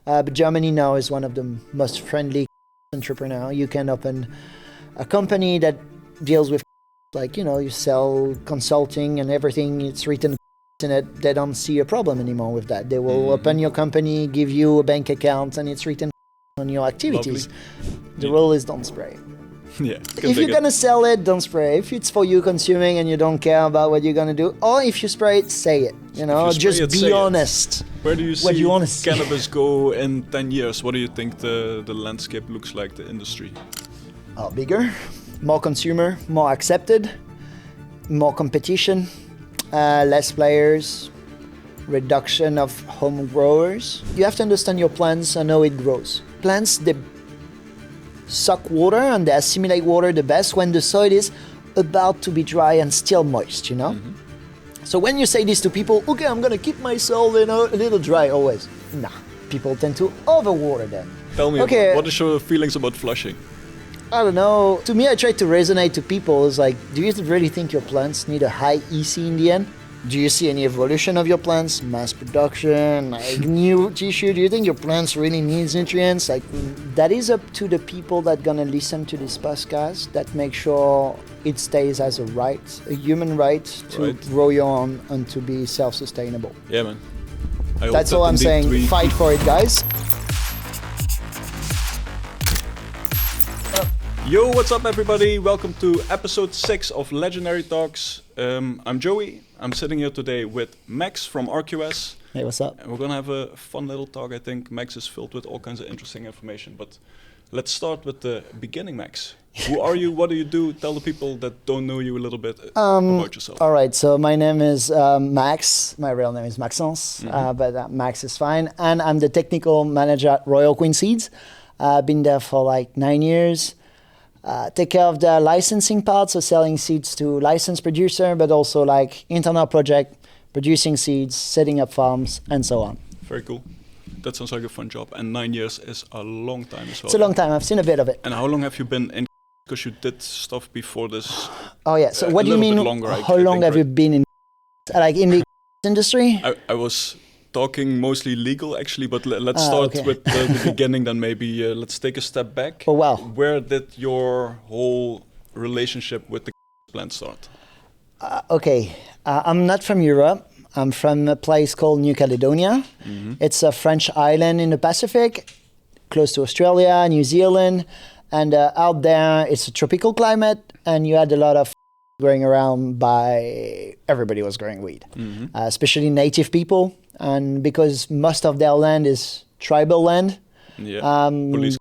But Germany now is one of the most friendly entrepreneur. You can open a company that deals with, like, you sell consulting and everything. It's written in it. They don't see a problem anymore with that. They will open your company, give you a bank account, and it's written on your activities. The rule is don't spray. Yeah. If you're gonna sell it, don't spray. If it's for you consuming and you don't care about what you're gonna do, or if you spray it, say it. Just be honest. Where do you see cannabis go in 10 years? What do you think the landscape looks like, the industry? Bigger, more consumer, more accepted, more competition, less players, reduction of home growers. You have to understand your plants and how it grows. Plants, they suck water and they assimilate water the best when the soil is about to be dry and still moist, So when you say this to people, okay, I'm gonna keep my soil a little dry always. Nah, people tend to overwater them. Tell me, what is your feelings about flushing? I don't know. To me, I try to resonate to people. It's like, do you really think your plants need a high EC in the end? Do you see any evolution of your plants? Mass production, like new tissue? Do you think your plants really needs nutrients? Like, that is up to the people that gonna listen to this podcast, that make sure it stays as a human right to grow your own and to be self-sustainable. Yeah, man. That's all I'm saying. Fight for it, guys. Yo, what's up, everybody? Welcome to episode 6 of Legendary Talks. I'm Joey. I'm sitting here today with Max from RQS. Hey, what's up? And we're gonna have a fun little talk, I think. Max is filled with all kinds of interesting information, but let's start with the beginning, Max. Who are you? What do you do? Tell the people that don't know you a little bit about yourself. All right, so my name is Max. My real name is Maxence, but Max is fine. And I'm the technical manager at Royal Queen Seeds. I've been there for like 9 years. Take care of the licensing part, so selling seeds to licensed producer, but also like internal project, producing seeds, setting up farms, and so on. Very cool. That sounds like a fun job. And 9 years is a long time as well. It's a long time. I've seen a bit of it. And how long have you been in? Because you did stuff before this. Oh yeah. So what do you mean? Longer, how long have you been in? Like in the industry? I was talking mostly legal, actually, but let's start with the beginning. Then maybe let's take a step back. Oh wow. Where did your whole relationship with the plant start? I'm not from Europe. I'm from a place called New Caledonia. It's a French island in the Pacific, close to Australia, New Zealand. And out there, it's a tropical climate, and you had a lot of going around everybody was growing weed, especially native people. And because most of their land is tribal land, police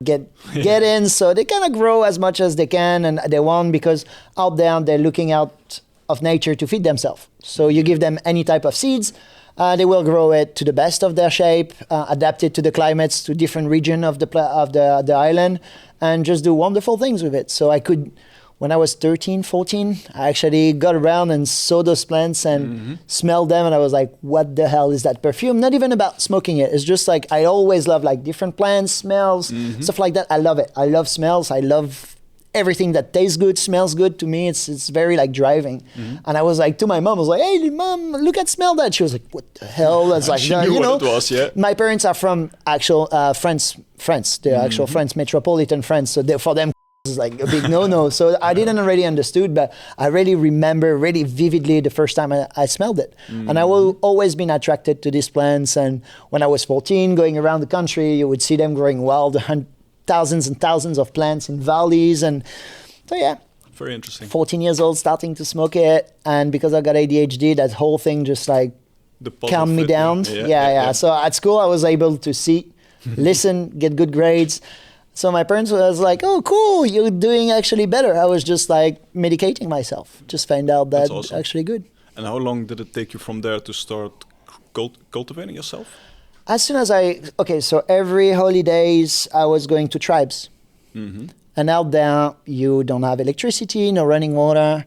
get in, so they kind of grow as much as they can and they want, because out there they're looking out of nature to feed themselves. So you give them any type of seeds, they will grow it to the best of their shape, adapt it to the climates, to different region of the island, and just do wonderful things with it. So when I was 13, 14, I actually got around and saw those plants and smelled them, and I was like, what the hell is that perfume? Not even about smoking it. It's just like, I always love like different plants, smells, stuff like that. I love it. I love smells. I love everything that tastes good, smells good. To me, it's very like driving. And I was like, to my mom, I was like, hey, mom, smell that. She was like, what the hell? That's like, she knew what it was, yeah. My parents are from actual France, the actual France, metropolitan France. So for them, is like a big no-no. So I didn't already understood, but I really remember really vividly the first time I smelled it. And I will always been attracted to these plants. And when I was 14, going around the country, you would see them growing wild, thousands and thousands of plants in valleys. And so yeah. Very interesting. 14 years old, starting to smoke it. And because I got ADHD, that whole thing just like calmed me down. Yeah. So at school, I was able to see, listen, get good grades. So my parents was like, oh, cool, you're doing actually better. I was just like medicating myself. Just find out that awesome. Actually good. And how long did it take you from there to start cultivating yourself? As soon as so every holidays I was going to tribes. And out there, you don't have electricity, no running water.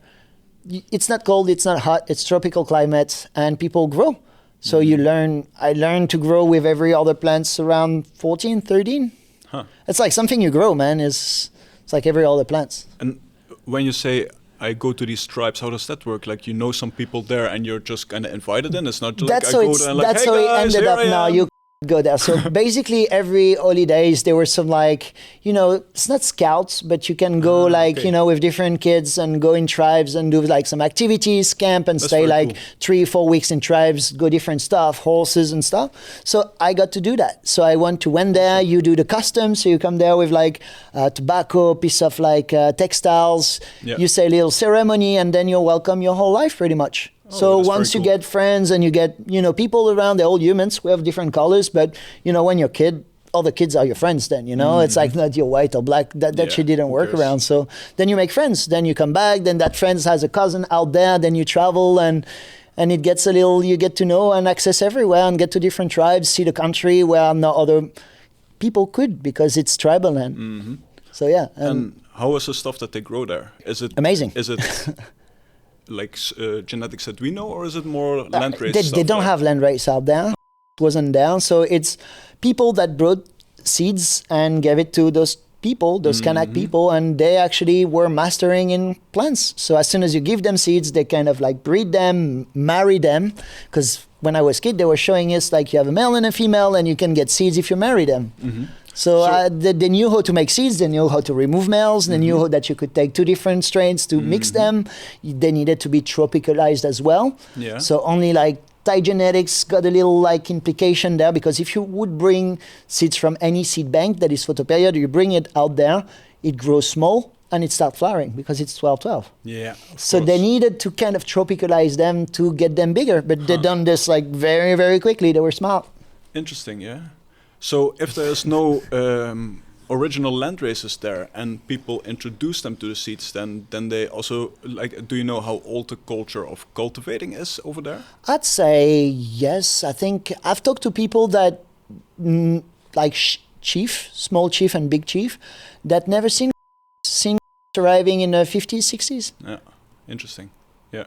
It's not cold, it's not hot, it's tropical climate, and people grow. So I learned to grow with every other plants around 14, 13. Huh. It's like something you grow, man. It's like every other plants. And when you say I go to these tribes, how does that work? Like, you know some people there and you're just kind of invited in? It's not like I go there and like, hey guys, here I am. Now you go there. So basically every holidays there were some like, it's not scouts, but you can go with different kids and go in tribes and do like some activities, camp and stay like cool. 3-4 weeks in tribes, go different stuff, horses and stuff. So I got to do that. So I went there, you do the customs. So you come there with like tobacco, piece of like textiles, you say a little ceremony and then you're welcome your whole life pretty much. So once you get friends and you get, people around, they're all humans. We have different colors, but, when you're a kid, all the kids are your friends then, It's like not your white or black. That shit didn't work around. So then you make friends. Then you come back. Then that friend has a cousin out there. Then you travel and it gets a little, you get to know and access everywhere and get to different tribes, see the country where no other people could because it's tribal land. Mm-hmm. So yeah. And how is the stuff that they grow there? Is it amazing? Is it... like genetics that we know, or is it more land race? They don't have land race out there. It wasn't there. So it's people that brought seeds and gave it to those people, those Kanak people, and they actually were mastering in plants. So as soon as you give them seeds, they kind of like breed them, marry them. Because when I was a kid, they were showing us like you have a male and a female and you can get seeds if you marry them. Mm-hmm. So they knew how to make seeds, they knew how to remove males, they knew that you could take two different strains to mix them. They needed to be tropicalized as well. Yeah. So only like Thai genetics got a little like implication there because if you would bring seeds from any seed bank that is photoperiod, you bring it out there, it grows small and it starts flowering because it's 12-12. Yeah. So they needed to kind of tropicalize them to get them bigger, but they done this like very, very quickly. They were smart. Interesting, yeah. So if there's no original land races there and people introduce them to the seeds, then they also like. Do you know how old the culture of cultivating is over there? I'd say yes. I think I've talked to people that like chief, small chief and big chief, that never seen arriving in the 50s, 60s. Yeah, interesting. Yeah.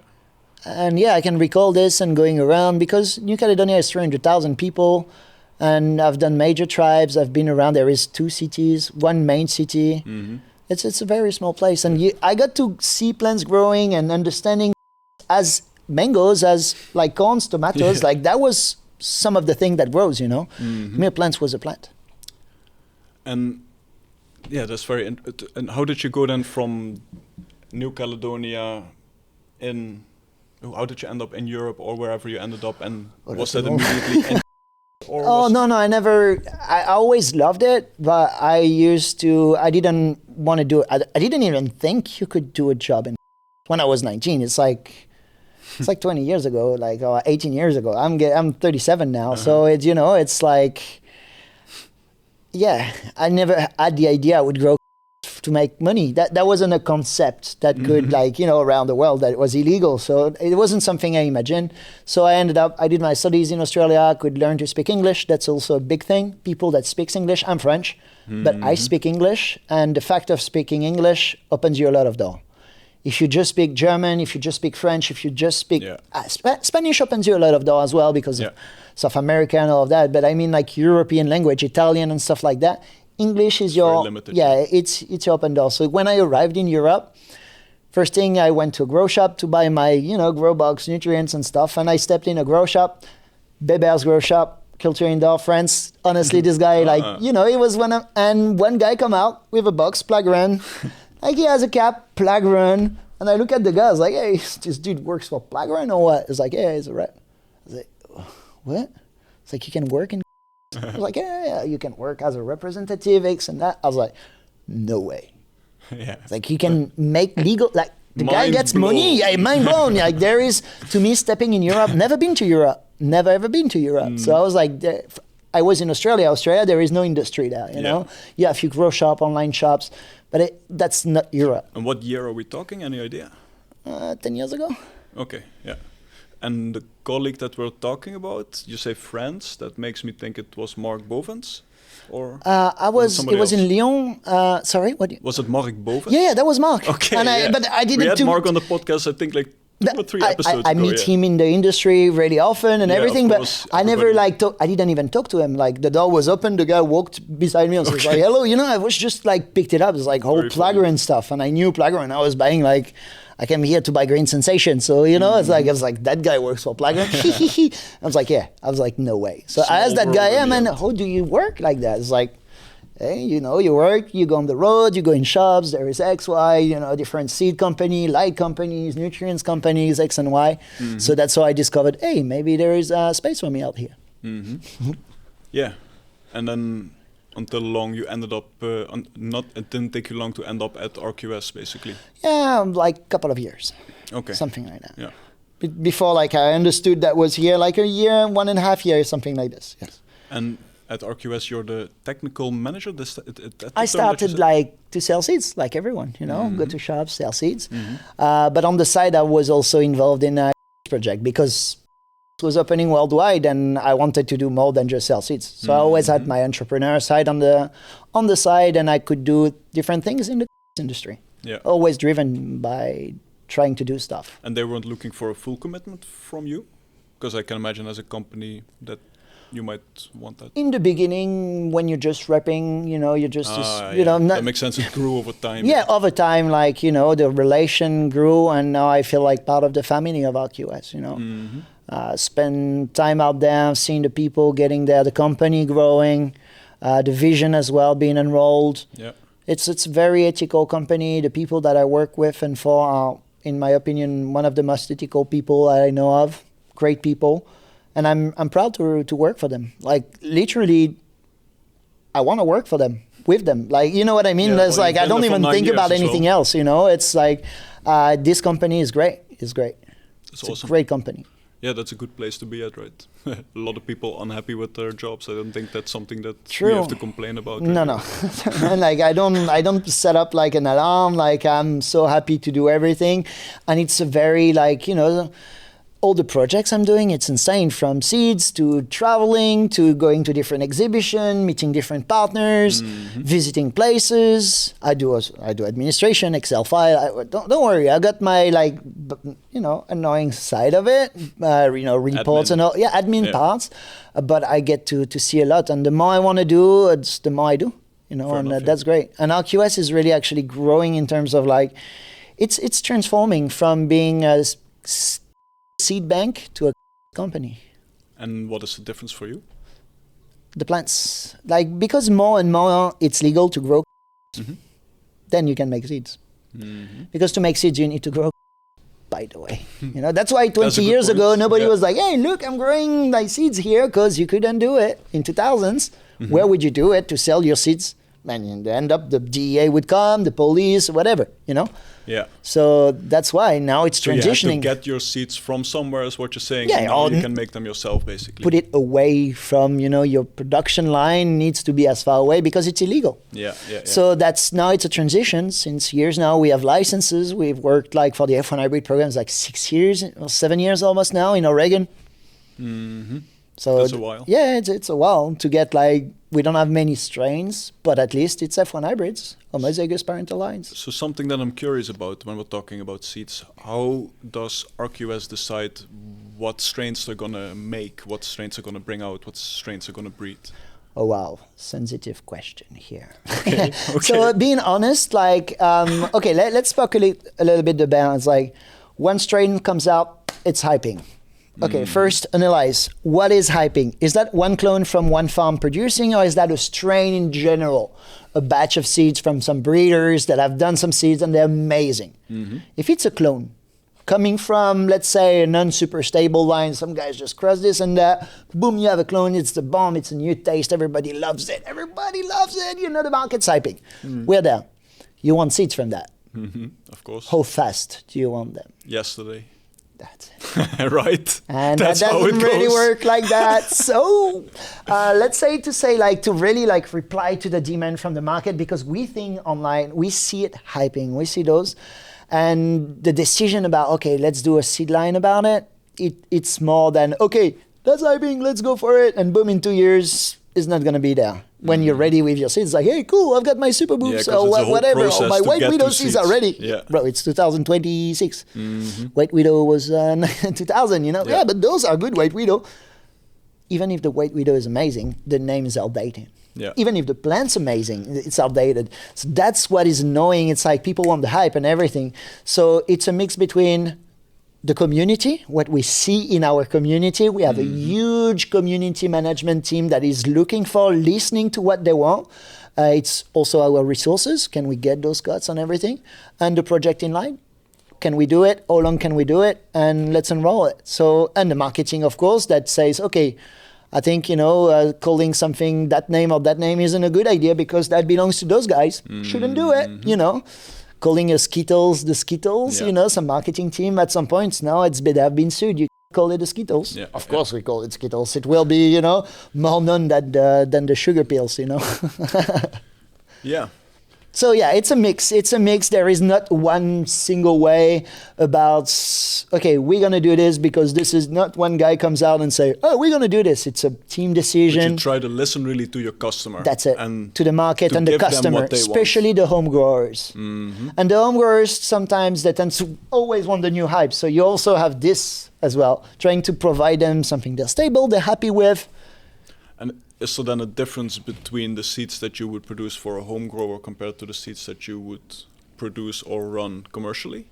And yeah, I can recall this and going around because New Caledonia is 300,000 people. And I've done major tribes. I've been around. There is 2 cities, 1 main city. Mm-hmm. It's a very small place. And I got to see plants growing and understanding as mangoes, as like corns, tomatoes. Yeah. Like that was some of the thing that grows, Mm-hmm. Mere plants was a plant. And yeah, that's very... And how did you go then from New Caledonia how did you end up in Europe or wherever you ended up? And was that immediately... No, I always loved it, but I didn't want to do it. I didn't even think you could do a job in when I was 19. It's like 20 years ago, like 18 years ago. I'm 37 now. So it's like, yeah, I never had the idea I would grow to make money. That wasn't a concept that could around the world, that it was illegal. So it wasn't something I imagined. So I did my studies in Australia. I could learn to speak English. That's also a big thing. People that speaks English, I'm French, but I speak English. And the fact of speaking English opens you a lot of doors. If you just speak German, if you just speak French, if you just speak Spanish opens you a lot of doors as well because of South America and all of that. But I mean like European language, Italian and stuff like that. English is it's your open door. So when I arrived in Europe, first thing I went to a grow shop to buy my, grow box, nutrients and stuff. And I stepped in a grow shop, Beber's grow shop, Culture Indoor, France. Honestly, this guy, he was one guy come out with a box, Plagron. Like he has a cap, Plagron. And I look at the guy, I was like, hey, this dude works for Plagron or what? It's like, yeah, he's a rep. I was like, what? It's like, you can work in I was like, yeah, you can work as a representative, X and that. I was like, no way. Yeah. It's like, you can make legal, like, the guy gets money. Yeah, mind blown. Like, there is, to me, stepping in Europe, never been to Europe, never ever been to Europe. So I was like, I was in Australia, there is no industry there, you know? Yeah, a few grow shop, online shops, but that's not Europe. And what year are we talking? Any idea? 10 years ago. Okay, yeah. And the colleague that we're talking about, you say France, that makes me think it was Mark Bovens? Or it was in Lyon. Sorry, what? Was it Mark Bovens? Yeah, that was Mark. Okay, but I didn't. We had Mark on the podcast, I think, like 2 or 3 episodes ago. I meet him in the industry really often and everything, but I never I didn't even talk to him. Like the door was open, the guy walked beside me and was like, hello, I was just like picked it up. It's like whole Plagron stuff, and I knew Plagron. I was buying like I came here to buy Green Sensation. So, you know, it's like, I was like, that guy works for Plagron. I was like, yeah. I was like, no way. So I asked that guy, yeah, man, how do you work like that? It's like, hey, you know, you work, you go on the road, you go in shops, there is X, Y, you know, different seed company, light companies, nutrients companies, X and Y. So that's how I discovered, hey, maybe there is a space for me out here. Yeah. And then until long you ended up, it didn't take you long to end up at RQS basically. Yeah, like a couple of years. Okay. Something like that. Yeah. Before, like, I understood that was here, like a year, 1.5 years, something like this. Yes. And at RQS, you're the technical manager? I started like to sell seeds, like everyone, you know, go to shops, sell seeds. But on the side, I was also involved in a project because it was opening worldwide and I wanted to do more than just sell seeds. So I always had my entrepreneur side on the side, and I could do different things in the industry. Yeah. Always driven by trying to do stuff. And they weren't looking for a full commitment from you? Because I can imagine as a company that you might want that. In the beginning, when you're just repping, you know, you're just you know. That makes sense. It grew over time. Yeah, over time, like, you know, the relation grew, and now I feel like part of the family of RQS, you know. Spend time out there, seeing the people getting there, the company growing, the vision as well, being enrolled. Yeah. It's a very ethical company. The people that I work with and for are, in my opinion, one of the most ethical people I know of. Great people. And I'm proud to work for them. Like, literally, I want to work for them, with them. Like, you know what I mean? Yeah, There's like, I don't even think about anything else, you know? It's like, this company is great. It's great. It's awesome. A great company. Yeah, that's a good place to be at, right? A lot of people unhappy with their jobs. I don't think that's something that we have to complain about. Really. No. Like, I don't set up like an alarm. Like, I'm so happy to do everything. And it's a very, like, you know, all the projects I'm doing, it's insane. From seeds to traveling to going to different exhibition, meeting different partners, visiting places. I do administration, Excel file. Don't worry, I got my, like, you know, annoying side of it. You know, reports admin. And all. Yeah, admin parts. But I get to see a lot, and the more I want to do, it's the more I do. You know, that's great. And RQS is really actually growing in terms of, like, it's transforming from being a seed bank to a company. And what is the difference for you? The plants. Like, because more and more it's legal to grow, then you can make seeds. Because to make seeds, you need to grow, by the way. You know, that's why 20 years ago, nobody was like, hey, look, I'm growing my seeds here, because you couldn't do it in 2000s. Where would you do it to sell your seeds? And in the end up, the DEA would come, the police, whatever, you know? Yeah. So that's why now it's transitioning. So you have to get your seeds from somewhere, is what you're saying. Yeah. Now you can make them yourself, basically. Put it away from, you know, your production line needs to be as far away because it's illegal. Yeah. So now it's a transition. Since years now, we have licenses. We've worked like for the F1 hybrid programs like 6 years or 7 years almost now in Oregon. So that's a while. Yeah, it's a while to get, like, we don't have many strains, but at least it's F1 hybrids, homozygous parental lines. So something that I'm curious about when we're talking about seeds, how does RQS decide what strains they're going to make, what strains they're going to bring out, what strains they're going to breed? Oh, wow. Sensitive question here. Okay. So being honest, like, okay, let's speculate a little bit the balance. Like, one strain comes out, it's hyping. Okay, first analyze, what is hyping? Is that one clone from one farm producing, or is that a strain in general? A batch of seeds from some breeders that have done some seeds and they're amazing. If it's a clone coming from, let's say, a non-super stable line, some guys just cross this and that, boom, you have a clone, it's the bomb, it's a new taste, everybody loves it, you know, the market's hyping. We're there. You want seeds from that. Of course. How fast do you want them? Yesterday. That's it. Right. And that's that doesn't really work like that. So let's say to really like reply to the demand from the market, because we think online, we see it hyping, we see those. And the decision about, okay, let's do a seed line about it, it's more than, okay, that's hyping, let's go for it. And boom, in 2 years, it's not going to be there. When you're ready with your seeds, like, hey, cool, I've got my super boops, or whatever, or my White Widow seeds are ready. Yeah. Bro, it's 2026. White Widow was 2000, you know? Yeah, but those are good White Widow. even if the white widow is amazing, the name is outdated. Yeah. Even if the plant's amazing, it's outdated. So that's what is annoying. It's like people want the hype and everything. So it's a mix between the community, what we see in our community. We have a huge community management team that is looking for, listening to what they want. It's also our resources. Can we get those cuts and everything? And the project in line. Can we do it? How long can we do it? And let's enroll it. So, and the marketing, of course, that says, okay, I think, calling something that name or that name isn't a good idea because that belongs to those guys. Shouldn't do it, Calling a Skittles the Skittles, some marketing team at some points. Now they've been sued. You call it the Skittles. Yeah, of course we call it Skittles. It will be, more known than the sugar pills, Yeah. So yeah, it's a mix. There is not one single way about, okay, we're going to do this because this is not one guy comes out and say, oh, we're going to do this. It's a team decision. But you try to listen really to your customer. That's it. And to the market to and the give them customer, what they especially want. the home growers. And the home growers, sometimes they tend to always want the new hype. So you also have this as well, trying to provide them something they're stable, they're happy with. And is there then a difference between the seeds that you would produce for a home grower compared to the seeds that you would produce or run commercially?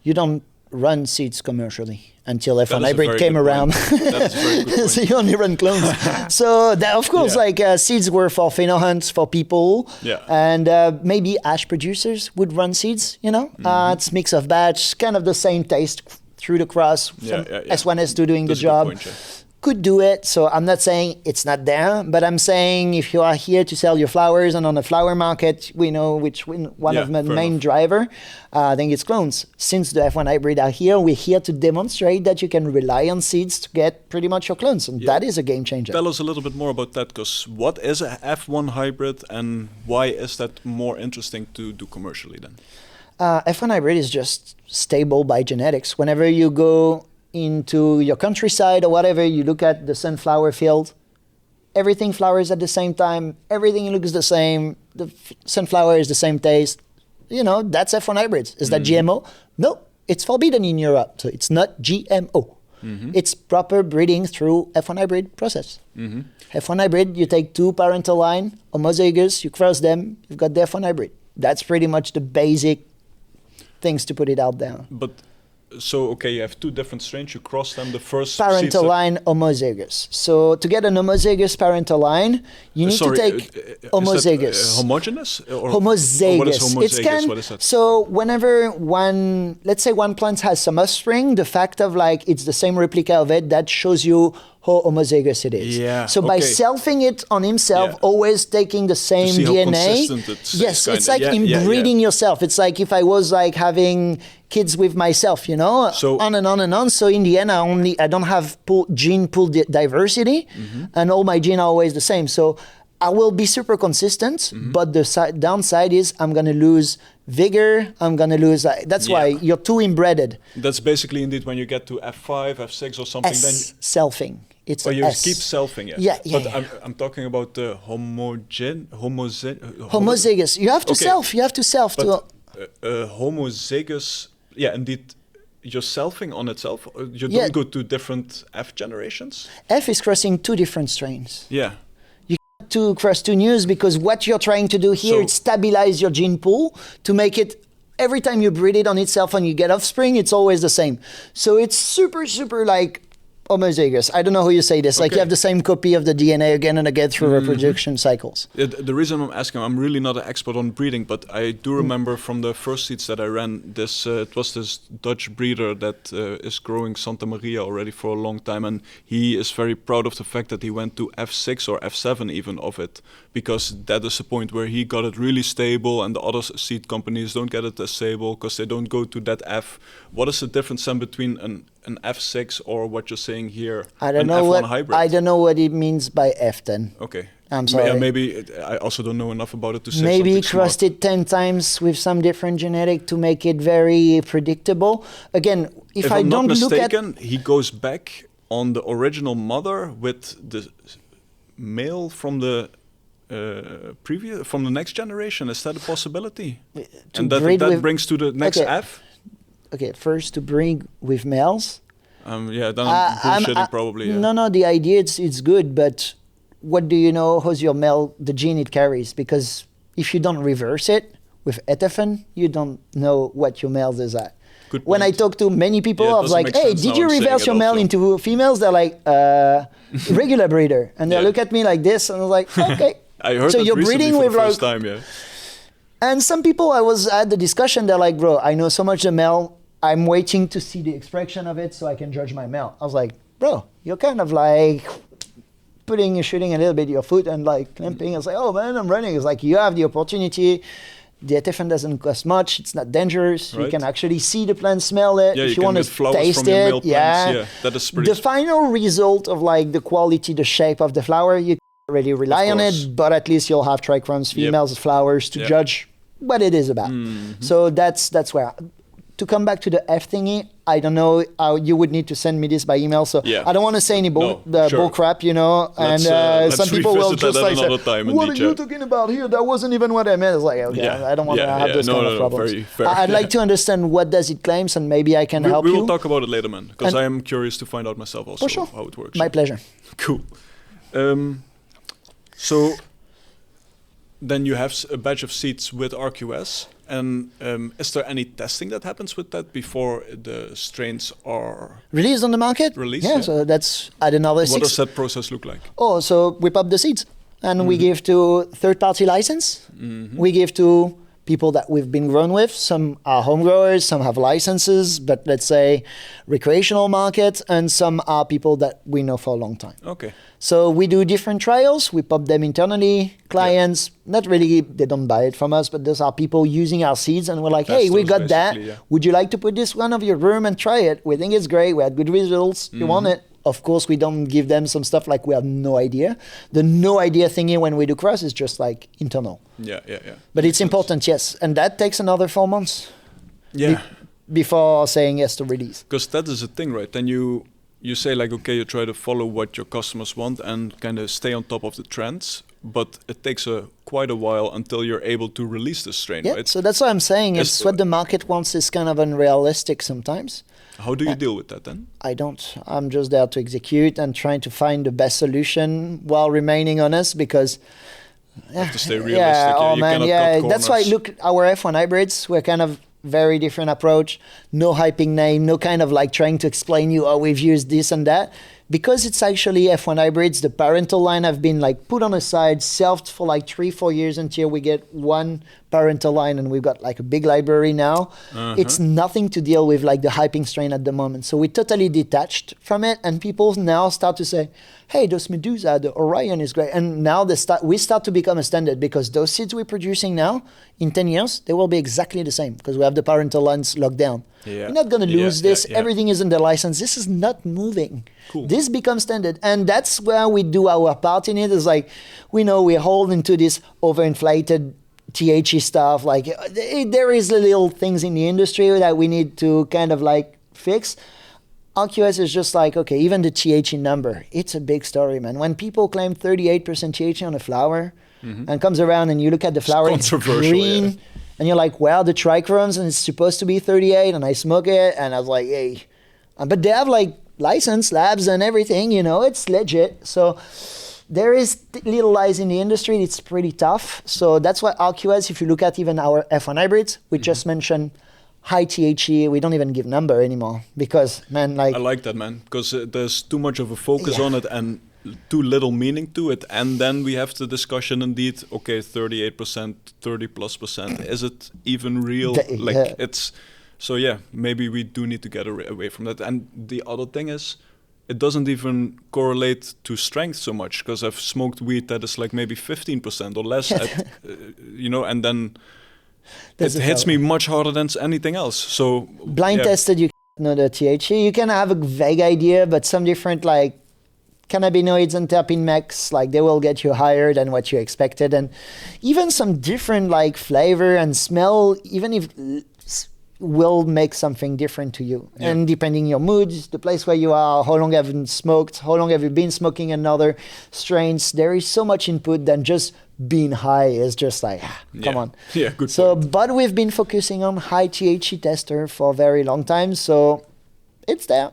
You don't run seeds commercially until F1 That is a hybrid very came good around. point. That is a very good point. So you only run clones. So that, of course, seeds were for pheno hunts for people. Yeah. And maybe ash producers would run seeds, It's mix of batch, kind of the same taste through the cross. S1, S2 doing That's the job. a good point, yeah. Could do it. So I'm not saying it's not there, but I'm saying if you are here to sell your flowers and on a flower market, we know which one of the main driver, I think it's clones. Since the F1 hybrid are here, we're here to demonstrate that you can rely on seeds to get pretty much your clones. And that is a game changer. Tell us a little bit more about that, because what is a F1 hybrid and why is that more interesting to do commercially then? F1 hybrid is just stable by genetics. Whenever you go into your countryside or whatever, you look at the sunflower field, everything flowers at the same time, everything looks the same, the sunflower is the same taste. That's F1 hybrids. Is that GMO? No, it's forbidden in Europe, so it's not GMO. It's proper breeding through F1 hybrid process. F1 hybrid, you take two parental line, homozygous, you cross them, you've got the F1 hybrid. That's pretty much the basic things to put it out there. But so, okay, you have two different strains, you cross them, the first parental line homozygous. So to get an homozygous parental line, you need to take homozygous. Is that, homogeneous? Or homozygous. What is homozygous? What is that? So whenever let's say one plant has some offspring, the fact of it's the same replica of it, that shows you how homozygous it is. Yeah, so by selfing it on himself, always taking the same DNA. It's like inbreeding yourself. It's like if I was having kids with myself, so on and on and on. So in the end, I don't have gene pool diversity, and all my genes are always the same. So I will be super consistent, but the downside is I'm going to lose vigor. I'm going to lose. That's why you're too inbreded. That's basically indeed when you get to F5, F6 or something. Then selfing. It's you S. keep selfing it. Yeah. I'm talking about the homozygous. You have to self. You have to self. But, homozygous. Yeah, indeed. You're selfing on itself. You don't go to different F generations. F is crossing two different strains. Yeah. To cross two news because what you're trying to do here is stabilize your gene pool to make it every time you breed it on itself and you get offspring, it's always the same. So it's super homozygous. I don't know how you say this. Like you have the same copy of the DNA again and again through reproduction cycles. The reason I'm asking, I'm really not an expert on breeding, but I do remember from the first seeds that I ran, it was this Dutch breeder that is growing Santa Maria already for a long time, and he is very proud of the fact that he went to F6 or F7 even of it, because that is the point where he got it really stable and the other seed companies don't get it as stable because they don't go to that F. What is the difference then between an F6 or what you're saying here, I don't know F1 what hybrid? I don't know what it means by F then. Okay. I'm sorry. Maybe I also don't know enough about it to say maybe something crossed it 10 times with some different genetic to make it very predictable. Again, if I I'm don't not look mistaken, he goes back on the original mother with the male from the from the next generation. Is that a possibility? And that brings to the next F? Okay, first to breed with males. Then I'm bullshitting probably. Yeah. No, the idea it's good, but what do you know? How's your male, the gene it carries? Because if you don't reverse it with etaphan, you don't know what your males is at. Good when I point. talk to many people, I was like, hey, did you reverse your male into females? They're like, regular breeder. And they look at me like this, and I was like, okay. I heard so that you're breeding for with the first time, yeah. And some people, I was at the discussion, they're like, bro, I know so much the male, I'm waiting to see the expression of it so I can judge my male. I was like, bro, you're kind of like shooting a little bit your foot and like clamping. I was like, oh man, I'm running. It's like, you have the opportunity. The etaphan doesn't cost much. It's not dangerous. Right. You can actually see the plant, smell it. Yeah, if you want to taste it, yeah, that is pretty. The final result of like the quality, the shape of the flower, you can't really rely on it, but at least you'll have trichroms, females, flowers to judge what it is about. Mm-hmm. So that's where. To come back to the F thingy, I don't know how you would need to send me this by email. So I don't want to say any bull crap, you know. Let's some people will just like say, what are you talking about here? That wasn't even what I meant. It's like, okay, I don't want to have those kind of problems. Very fair. I'd like to understand what does it claims, and maybe I can help you. We will talk about it later, man, because I am curious to find out myself also how it works. My pleasure. Cool. So then you have a batch of seeds with RQS. And is there any testing that happens with that before the strains are released on the market? Yeah, so that's at another What does that process look like? Oh, so we pop the seeds and we give to third-party license. We give to people that we've been grown with. Some are home growers, some have licenses, but let's say recreational market, and some are people that we know for a long time. Okay. So we do different trials. We pop them internally. Clients, not really, they don't buy it from us, but those are people using our seeds, and we're like, hey, we got that. Yeah. Would you like to put this one of your room and try it? We think it's great. We had good results. You want it? Of course, we don't give them some stuff like we have no idea. The no idea thingy when we do cross is just like internal. Yeah. But it's important, yes. And that takes another 4 months. Yeah. Before saying yes to release. Because that is a thing, right? Then you say like, okay, you try to follow what your customers want and kind of stay on top of the trends. But it takes quite a while until you're able to release the strain, right? So that's what I'm saying. It's what the market wants is kind of unrealistic sometimes. How do you deal with that then? I don't. I'm just there to execute and trying to find the best solution while remaining honest because... You have to stay realistic. That's why, look, our F1 hybrids, we're kind of very different approach. No hyping name, no kind of like trying to explain you, oh, we've used this and that. Because it's actually F1 hybrids, the parental line have been like put on the side, selfed for like 3-4 years until we get one parental line, and we've got like a big library now. It's nothing to deal with like the hyping strain at the moment. So we're totally detached from it, and people now start to say, hey, those Medusa, the Orion is great. And now we start to become a standard because those seeds we're producing now, in 10 years, they will be exactly the same because we have the parental lines locked down. You're not going to lose this. Everything is in the license. This is not moving. Cool. This becomes standard. And that's where we do our part in it. Is like, we know we're holding to this overinflated THE stuff. Like, there is little things in the industry that we need to kind of like fix. RQS is just like, okay, even the THE number, it's a big story, man. When people claim 38% THE on a flower and comes around and you look at the flower, it's green. And you're like, well, the trichromes, and it's supposed to be 38, and I smoke it, and I was like, hey. But they have like license, labs, and everything, you know, it's legit. So there is little lies in the industry. It's pretty tough. So that's why RQS, if you look at even our F1 hybrids, we just mentioned high THE. We don't even give number anymore because, man, like... I like that, man, because there's too much of a focus on it and too little meaning to it. And then we have the discussion indeed, okay, 38%, 30+%. Is it even real? It's... So yeah, maybe we do need to get away from that. And the other thing is, it doesn't even correlate to strength so much because I've smoked weed that is like maybe 15% or less, you know, and then it hits me much harder than anything else. So blind tested, you know the THC. You can have a vague idea, but some different like cannabinoids and terpene mix, like they will get you higher than what you expected, and even some different like flavor and smell, even if will make something different to you. And depending your mood, the place where you are, how long have you smoked, how long have you been smoking another strains, there is so much input than just being high is just like, come on. Yeah, good so, point. But we've been focusing on high THC tester for a very long time, so it's there.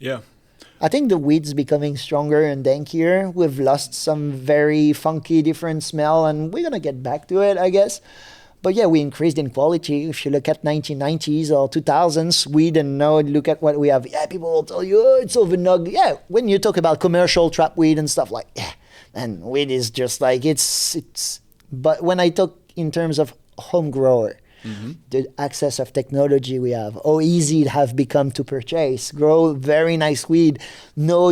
Yeah. I think the weed's becoming stronger and dankier. We've lost some very funky, different smell, and we're gonna get back to it, I guess. But yeah, we increased in quality. If you look at 1990s or 2000s weed, and now look at what we have. Yeah, people will tell you, oh, it's overnog. Yeah, when you talk about commercial trap weed and stuff like, yeah, and weed is just like it's. But when I talk in terms of home grower, the access of technology we have, how easy it have become to purchase, grow very nice weed, know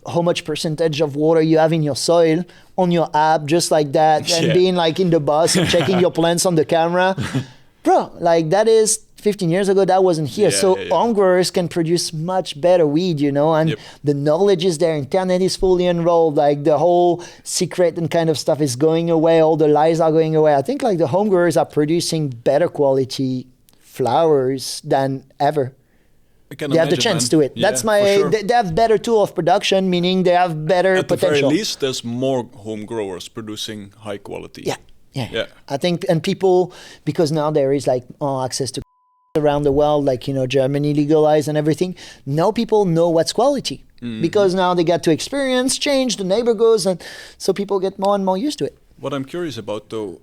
how much percentage of water you have in your soil on your app, just like that, and being like in the bus and checking your plants on the camera. Bro, like that is 15 years ago, that wasn't here. Home growers can produce much better weed, and the knowledge is there. Internet is fully enrolled. Like the whole secret and kind of stuff is going away. All the lies are going away. I think like the home growers are producing better quality flowers than ever. They have the chance to it. Yeah, that's sure. They have better tool of production, meaning they have better potential. At the very least, there's more home growers producing high quality. Yeah. I think, and people, because now there is like access to around the world, like, Germany legalized and everything. Now people know what's quality because now they get to experience change, the neighbor goes, and so people get more and more used to it. What I'm curious about though,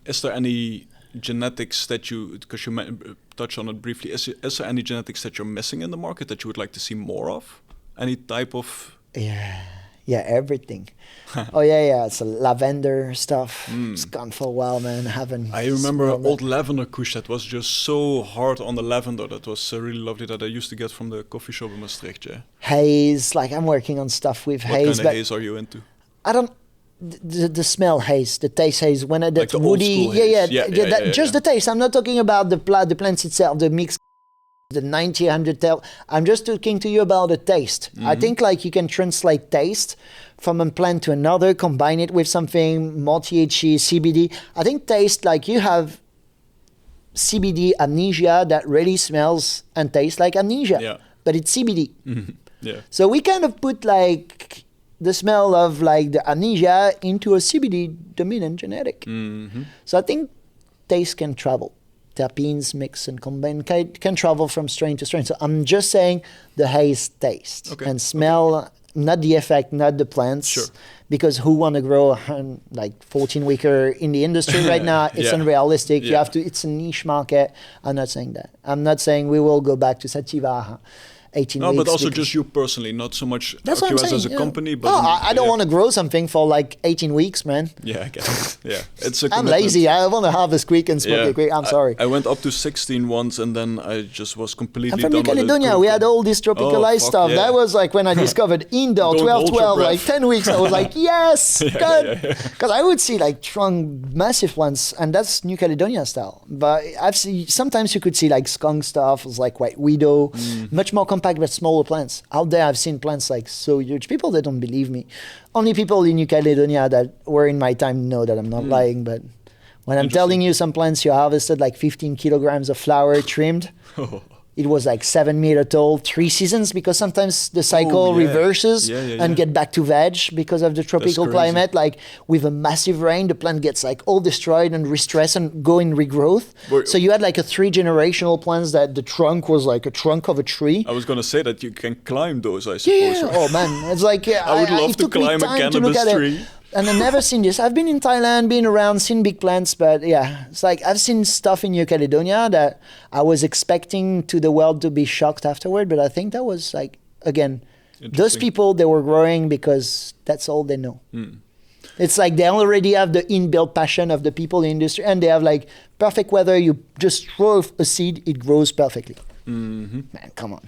is there any genetics that because you touched on it briefly, is there any genetics that you're missing in the market that you would like to see more of? Any type of... Yeah, everything. It's a lavender stuff. It's gone for a while, man. I remember old lavender kush that was just so hard on the lavender. That was really lovely that I used to get from the coffee shop in Maastricht. Yeah. Haze, like I'm working on stuff with haze. What kind of haze are you into? I don't. The smell haze, the taste haze. When that's like the woody, old school haze. Just the taste. I'm not talking about the plants itself, the mix. The 90, 100 tel. I'm just talking to you about the taste. I think like you can translate taste from a plant to another, combine it with something more THC, CBD. I think taste, like you have CBD amnesia that really smells and tastes like amnesia, but it's CBD. Yeah. So we kind of put like the smell of like the amnesia into a CBD dominant genetic. So I think taste can travel. Terpenes mix and combine can travel from strain to strain. So I'm just saying the haze taste and smell, not the effect, not the plants. Sure. Because who want to grow like 14-weeker in the industry right now? It's unrealistic. You have to. It's a niche market. I'm not saying that. I'm not saying we will go back to sativa. 18 weeks. No, but also just you personally, not so much that's what I'm saying, as a company. But I don't want to grow something for like 18 weeks, man. Yeah, I guess. Yeah, it's a I'm lazy. I want to harvest quick and smoke it quick. I'm sorry. I went up to 16 once and then I just was completely I'm from New Caledonia. We had all this tropicalized stuff. That was like when I discovered indoor 12-12, like 10 weeks. I was like, yes, good. Because I would see like trunk massive plants, and that's New Caledonia style. But I've seen, sometimes you could see like skunk stuff, it's like white widow, much more compact but smaller plants. Out there I've seen plants like so huge. People that don't believe me. Only people in New Caledonia that were in my time know that I'm not lying, but when I'm telling you some plants you harvested like 15 kilograms of flower trimmed, it was like 7 meter tall, 3 seasons, because sometimes the cycle reverses and get back to veg because of the tropical climate. Like with a massive rain, the plant gets like all destroyed and restressed and go in regrowth. So you had like a 3 generational plants that the trunk was like a trunk of a tree. I was going to say that you can climb those, I suppose. Yeah. Oh man, it's like I would love to climb a cannabis tree. And I've never seen this. I've been in Thailand, been around, seen big plants, but yeah, it's like I've seen stuff in New Caledonia that I was expecting to the world to be shocked afterward, but I think that was like, again, those people, they were growing because that's all they know. It's like they already have the inbuilt passion of the people in the industry, and they have like perfect weather. You just throw a seed, it grows perfectly. Man, come on.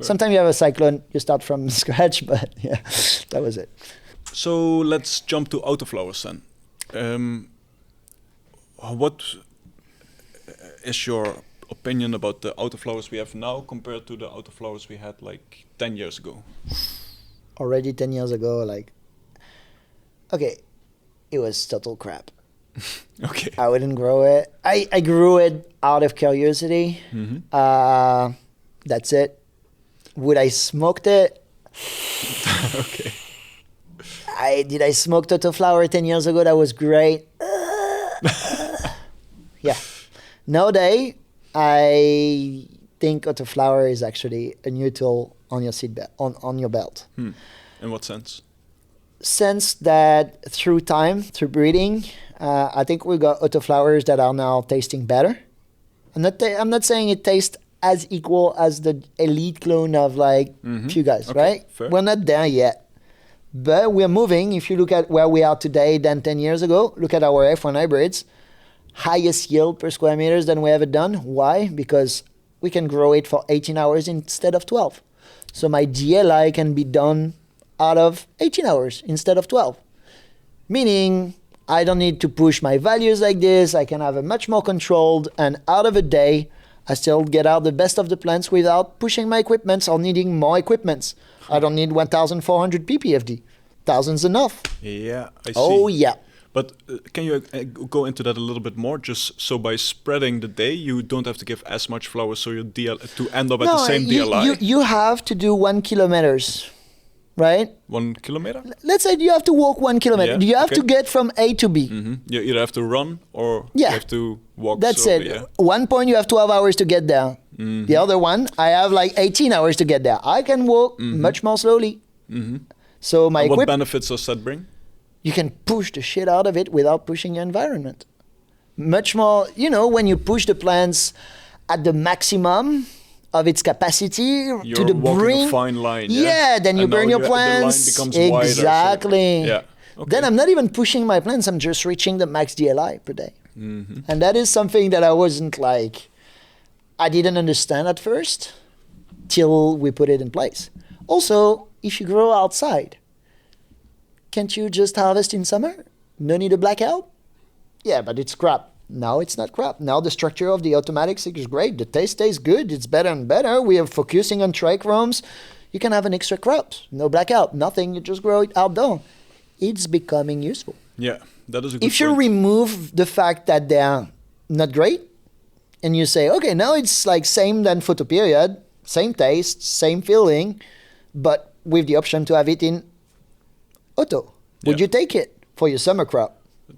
Sometimes you have a cyclone, you start from scratch, but yeah, that was it. So let's jump to Autoflowers then. What is your opinion about the Autoflowers we have now compared to the Autoflowers we had like 10 years ago? Already 10 years ago, like, okay, it was total crap. Okay. I wouldn't grow it. I grew it out of curiosity. That's it. Would I smoked it? Okay. Did I smoke Autoflower 10 years ago? That was great. Yeah. Nowadays, I think Autoflower is actually a new tool on your seed belt, on your belt. In what sense? Sense that through time, through breeding, I think we got Autoflowers that are now tasting better. I'm not saying it tastes as equal as the elite clone of like few guys, Okay, right? fair. We're not there yet. But we're moving. If you look at where we are today than 10 years ago, look at our F1 hybrids, highest yield per square meters than we ever done. Why? Because we can grow it for 18 hours instead of 12. So my DLI can be done out of 18 hours instead of 12. Meaning I don't need to push my values like this. I can have a much more controlled, and out of a day, I still get out the best of the plants without pushing my equipments or needing more equipments. I don't need 1,400 ppfd. 1,000's enough. Yeah, I see. Oh, yeah. But can you go into that a little bit more? Just so by spreading the day, you don't have to give as much flowers, so your to end up at the same DLI. You have to do 1 kilometers, right? 1 kilometer? Let's say you have to walk 1 kilometer. Yeah, You have to okay. get from A to B. You either have to run or Yeah. you have to walk. That's slowly, it. yeah. One point you have 12 hours to get there. The other one, I have like 18 hours to get there. I can walk much more slowly. So my And what equipment, benefits does that bring? you can push the shit out of it without pushing your environment. Much more, when you push the plants at the maximum of its capacity You're to the walking brink. a fine line. Yeah, then you And now burn your the line plants. becomes wider, so- Exactly. yeah. Okay. Then I'm not even pushing my plants. I'm just reaching the max DLI per day. And that is something that I didn't understand at first till we put it in place. Also, if you grow outside, can't you just harvest in summer? No need a blackout? Yeah, but it's crap. Now it's not crap. Now the structure of the automatic is great. The taste tastes good. It's better and better. We are focusing on trichromes. You can have an extra crop. No blackout, nothing. You just grow it outdoor. It's becoming useful. Yeah, that is a good If you point. remove the fact that they're not great, and you say, okay, now it's like same than photoperiod, same taste, same feeling, but with the option to have it in auto. Would Yeah. you take it for your summer crop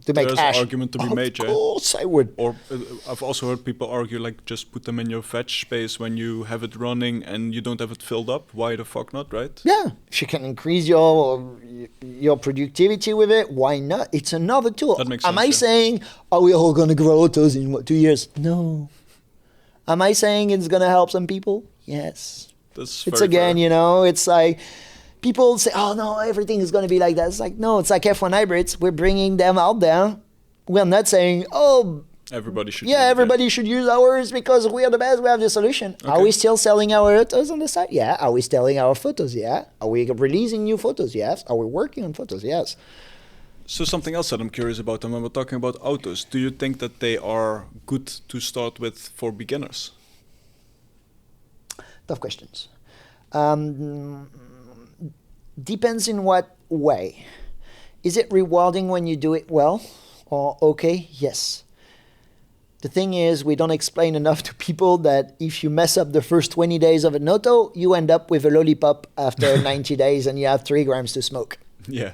to make There's ash? an argument to be made, yeah. Of course I would. Or I've also heard people argue like just put them in your veg space when you have it running and you don't have it filled up. Why the fuck not, right? Yeah, if you can increase your productivity with it, why not? It's another tool. That makes Am sense, I yeah. saying, are we all going to grow autos in 2 years? No. Am I saying it's going to help some people? Yes. That's It's very again, fair. it's like people say, oh no, everything is going to be like that. It's like, no, it's like F1 hybrids. We're bringing them out there. We're not saying, oh, Everybody should. yeah, everybody should use ours because we are the best. We have the solution. Are Okay. we still selling our autos on the side? Yeah. Are we selling our photos? Yeah. Are we releasing new photos? Yes. Are we working on photos? Yes. So something else that I'm curious about, and when we're talking about autos, do you think that they are good to start with for beginners? Tough questions. Depends in what way. Is it rewarding when you do it well or okay? Yes. The thing is, we don't explain enough to people that if you mess up the first 20 days of an auto, you end up with a lollipop after 90 days and you have 3 grams to smoke. Yeah,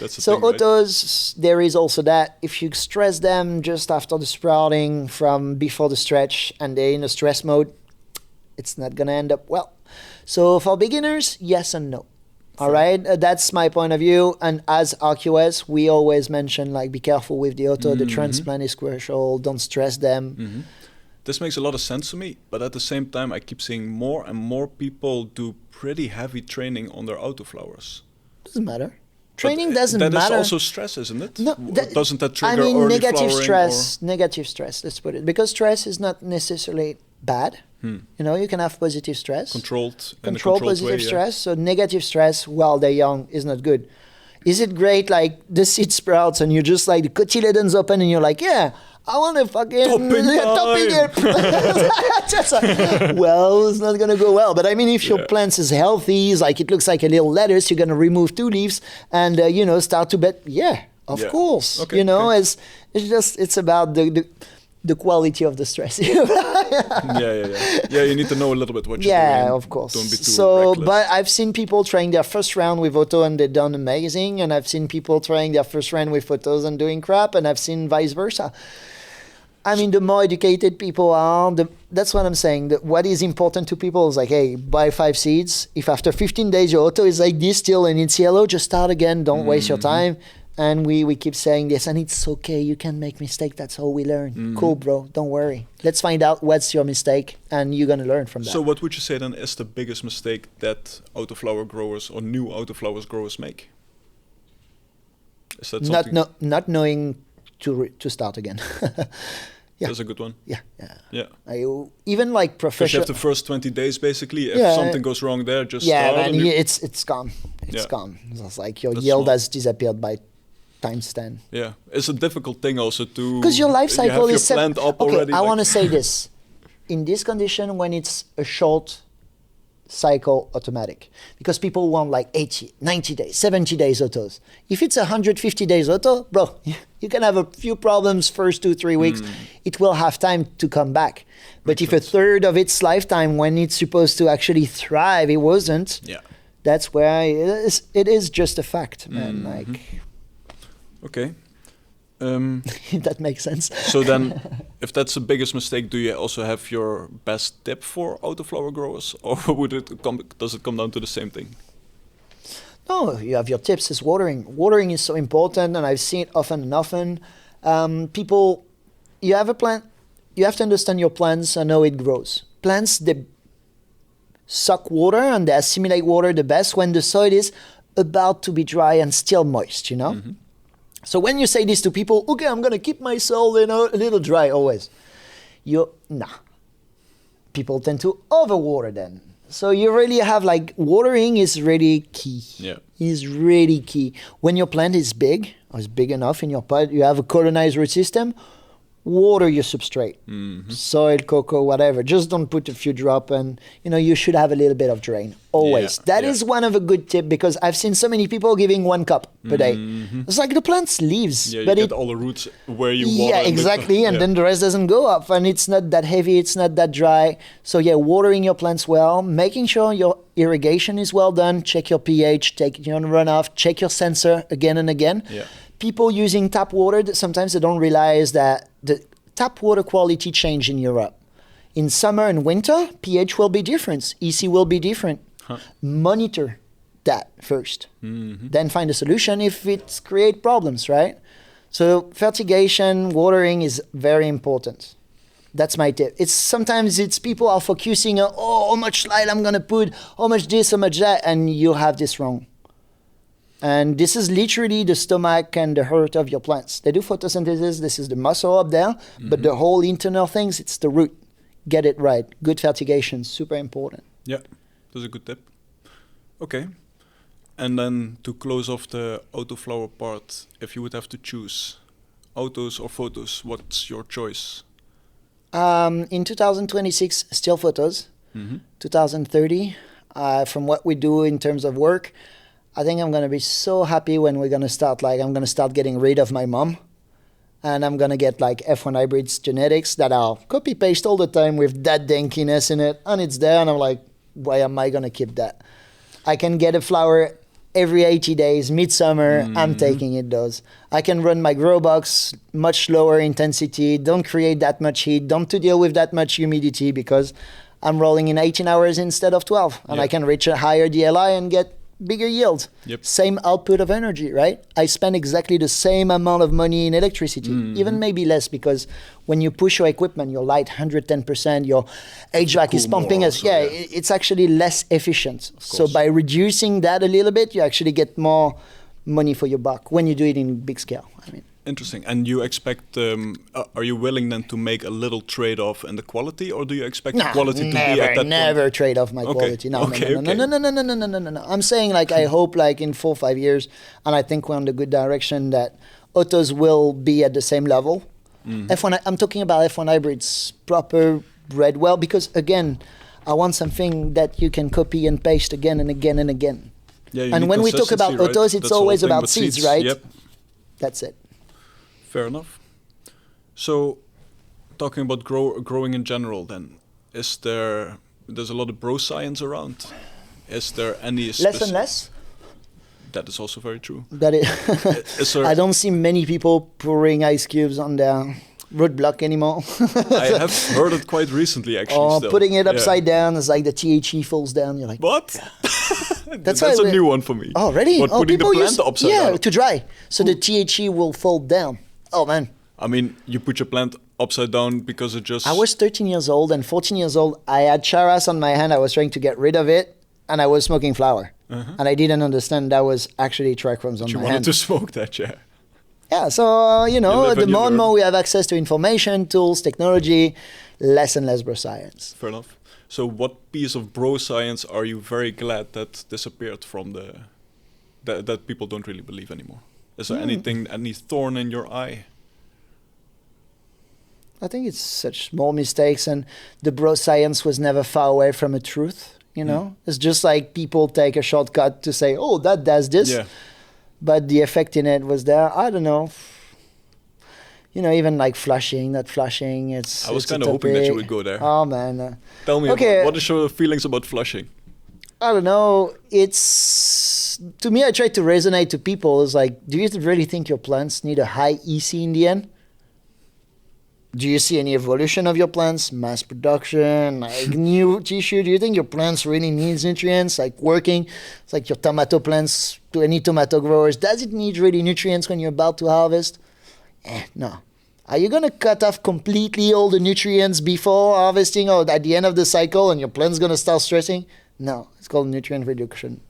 that's the So thing, right? autos, there is also that. If you stress them just after the sprouting from before the stretch and they're in a stress mode, it's not going to end up well. So for beginners, yes and no. All right, that's my point of view. And as RQS, we always mention like be careful with the auto. The transplant is crucial. Don't stress them. This makes a lot of sense to me, but at the same time, I keep seeing more and more people do pretty heavy training on their autoflowers. Doesn't matter. But, Training doesn't that matter. That is also stress, isn't it? No, Doesn't that trigger early negative flowering stress. Negative stress. Let's put it because stress is not necessarily bad. You know, you can have positive stress. Controlled Positive way, yeah. stress. So negative stress while they're young is not good. Is it great like the seed sprouts and you just like the cotyledons open and you're like, yeah, I want to fucking Topping it. Just like, well, it's not gonna go well. But I mean, if your plant is healthy, it's like it looks like a little lettuce, you're gonna remove 2 leaves and start to bet. Yeah, of course. Okay, It's about the quality of the stress. Yeah, you need to know a little bit what you're doing. Yeah, of course. Don't be too so, reckless. but I've seen people trying their first round with auto and they've done amazing, and I've seen people trying their first round with photos and doing crap, and I've seen vice versa. I mean, the more educated people are, that's what I'm saying. What is important to people is like, hey, buy 5 seeds. If after 15 days your auto is like this still and it's yellow, just start again. Don't waste your time. And we keep saying this, and it's okay. You can make mistake. That's how we learn. Cool, bro. Don't worry. Let's find out what's your mistake, and you're gonna learn from that. So, what would you say then is the biggest mistake that autoflower growers or new autoflower growers make? Is that something? Not knowing to start again. Yeah. That's a good one. Yeah. Even like Because you professional. have the first 20 days basically. If something goes wrong there, just yeah, start. man, it's gone. It's gone. It's like your That's yield smart. has disappeared by times 10. Yeah, it's a difficult thing also to. Because your life cycle you have is your plant up okay, already. I want to say this. In this condition, when it's a short cycle automatic, because people want like 80, 90 days, 70 days autos. If it's 150 days auto, bro, you can have a few problems first 2-3 weeks. It will have time to come back. But if a third of its lifetime, when it's supposed to actually thrive, it wasn't, that's where it is just a fact, man. Like, okay. if that makes sense. So then, if that's the biggest mistake, do you also have your best tip for autoflower growers, or does it come down to the same thing? No, you have your tips. Is watering. Watering is so important, and I've seen it often and often. People, you have a plant, you have to understand your plants and how it grows. Plants, they suck water and they assimilate water the best when the soil is about to be dry and still moist, you know? So when you say this to people, okay, I'm going to keep my soil, a little dry always. People tend to overwater then. So you really have like, watering is really key. Yeah. Is really key. When your plant is big, or is big enough in your pot, you have a colonized root system, water your substrate. Soil, cocoa, whatever. Just don't put a few drops, and you should have a little bit of drain. Always. That is one of a good tip, because I've seen so many people giving 1 cup per day. It's like the plant's leaves. Yeah, you but get all the roots where you water. Yeah, exactly. And then the rest doesn't go up, and it's not that heavy, it's not that dry. So yeah, watering your plants well, making sure your irrigation is well done, check your pH, take your runoff, check your sensor again and again. Yeah. People using tap water, sometimes they don't realize that the tap water quality change in Europe. In summer and winter, pH will be different, EC will be different. Monitor that first, then find a solution if it creates problems, right? So fertigation, watering is very important. That's my tip. Sometimes people are focusing on, how much light I'm gonna put, how much this, how much that, and you have this wrong. And this is literally the stomach and the heart of your plants. They do photosynthesis, this is the muscle up there, but the whole internal things, it's the root. Get it right. Good fertigation, super important. Yeah, that's a good tip. Okay. And then to close off the autoflower part, if you would have to choose autos or photos, what's your choice? In 2026, still photos. 2030, from what we do in terms of work, I think I'm going to be so happy when we're going to start, I'm going to start getting rid of my mom. And I'm going to get F1 hybrids genetics that are copy paste all the time with that dankiness in it. And it's there. And I'm like, why am I going to keep that? I can get a flower every 80 days, midsummer. I'm taking it, those. I can run my grow box much lower intensity. Don't create that much heat. Don't to deal with that much humidity, because I'm rolling in 18 hours instead of 12. And I can reach a higher DLI and get bigger yield. Same output of energy, right? I spend exactly the same amount of money in electricity, even maybe less, because when you push your equipment, your light 110%, your HVAC is pumping us. It's actually less efficient. So by reducing that a little bit, you actually get more money for your buck when you do it in big scale. I mean, interesting. And you expect, are you willing then to make a little trade-off in the quality, or do you expect the quality to be at that never point? trade off my quality. No. I'm saying I hope in 4 or 5 years, and I think we're on the good direction, that autos will be at the same level. F1, I'm talking about F1 hybrids, proper bred well, because again, I want something that you can copy and paste again and again and again. Yeah, and when we talk about autos, it's always about seeds, right? Yep. That's it. Fair enough. So, talking about growing in general, then, there's a lot of bro science around. Is there any less and less? That is also very true. I don't see many people pouring ice cubes on their roadblock anymore. I have heard it quite recently, actually. Or still. putting it upside down, it's like the THC falls down. You're like, What? That's a new one for me. Oh, really? What, putting the plant upside down? Yeah, to dry. So the THC will fall down. Oh, man. I mean, you put your plant upside down because it just... I was 13 years old and 14 years old. I had charas on my hand. I was trying to get rid of it. And I was smoking flower. And I didn't understand that was actually trichomes on my hand. You wanted to smoke that, yeah. Yeah, so, the more and more we have access to information, tools, technology, less and less bro science. Fair enough. So what piece of bro science are you very glad that disappeared from that people don't really believe anymore? Is there any thorn in your eye? I think it's such small mistakes, and the bro science was never far away from a truth, It's just like people take a shortcut to say, oh, that does this. Yeah. But the effect in it was there. I don't know. Even like flushing, not flushing. I was kind of hoping that you would go there. Oh, man. Tell me, what is your feelings about flushing? I don't know. To me, I try to resonate to people. It's like, do you really think your plants need a high EC in the end? Do you see any evolution of your plants? Mass production, like new tissue? Do you think your plants really needs nutrients? Like working, it's like your tomato plants, to any tomato growers. Does it need really nutrients when you're about to harvest? No. Are you going to cut off completely all the nutrients before harvesting or at the end of the cycle and your plant's going to start stressing? No. It's called nutrient reduction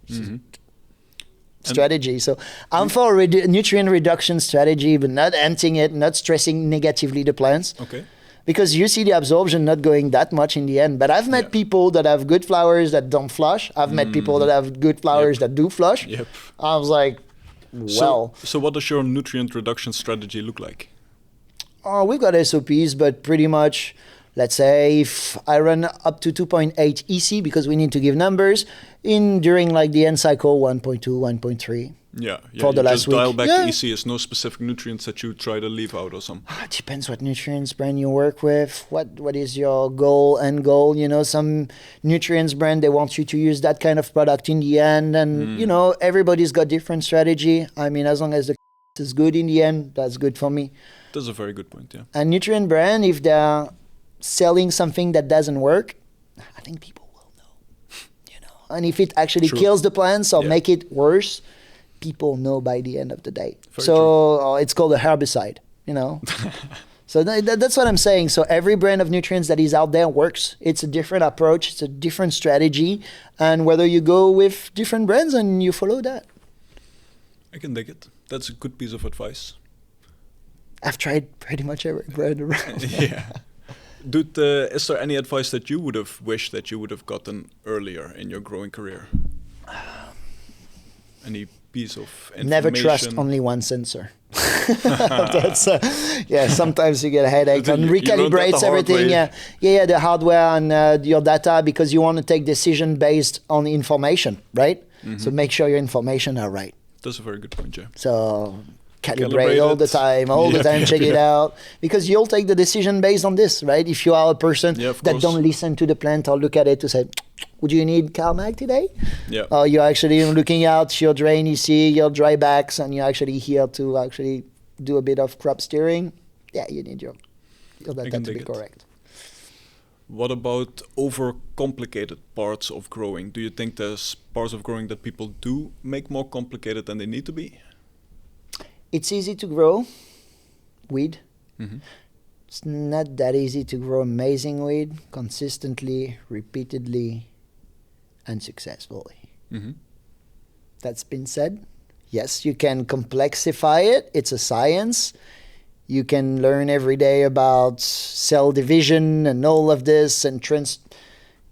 strategy. So I'm for a nutrient reduction strategy, but not emptying it, not stressing negatively the plants. Okay. Because you see the absorption not going that much in the end. But I've met people that have good flowers that don't flush. I've met people that have good flowers that do flush. Yep. I was like, well. So what does your nutrient reduction strategy look like? Oh, we've got SOPs, but pretty much, let's say if I run up to 2.8 EC, because we need to give numbers, during like the end cycle, 1.2, 1.3. Yeah, for the last week. Dial back the EC. Is no specific nutrients that you try to leave out or something. It depends what nutrients brand you work with. What is your end goal? Some nutrients brand, they want you to use that kind of product in the end. And, everybody's got different strategy. I mean, as long as the is good in the end, that's good for me. That's a very good point, yeah. And nutrient brand, if they're selling something that doesn't work, I think people will know. And if it actually kills the plants or make it worse, people know by the end of the day. It's called a herbicide, So that's what I'm saying. So every brand of nutrients that is out there works. It's a different approach. It's a different strategy. And whether you go with different brands and you follow that. I can dig it. That's a good piece of advice. I've tried pretty much every brand around. Yeah. Dude, is there any advice that you would have wished that you would have gotten earlier in your growing career? Any piece of information? Never trust only one sensor. That's, sometimes you get a headache and recalibrates everything. The hardware and your data, because you want to take decision based on information, right? So make sure your information are right. That's a very good point, yeah. So calibrate all the time, check it out, because you'll take the decision based on this, right? If you are a person that don't listen to the plant or look at it to say, would you need CalMag today? Yeah. Or you're actually looking out your drain, you see your dry backs, and you're actually here to actually do a bit of crop steering. Yeah, you need your data to be correct. What about overcomplicated parts of growing? Do you think there's parts of growing that people do make more complicated than they need to be? It's easy to grow weed. It's not that easy to grow amazing weed consistently, repeatedly, and successfully. That's been said. Yes, you can complexify it. It's a science. You can learn every day about cell division and all of this and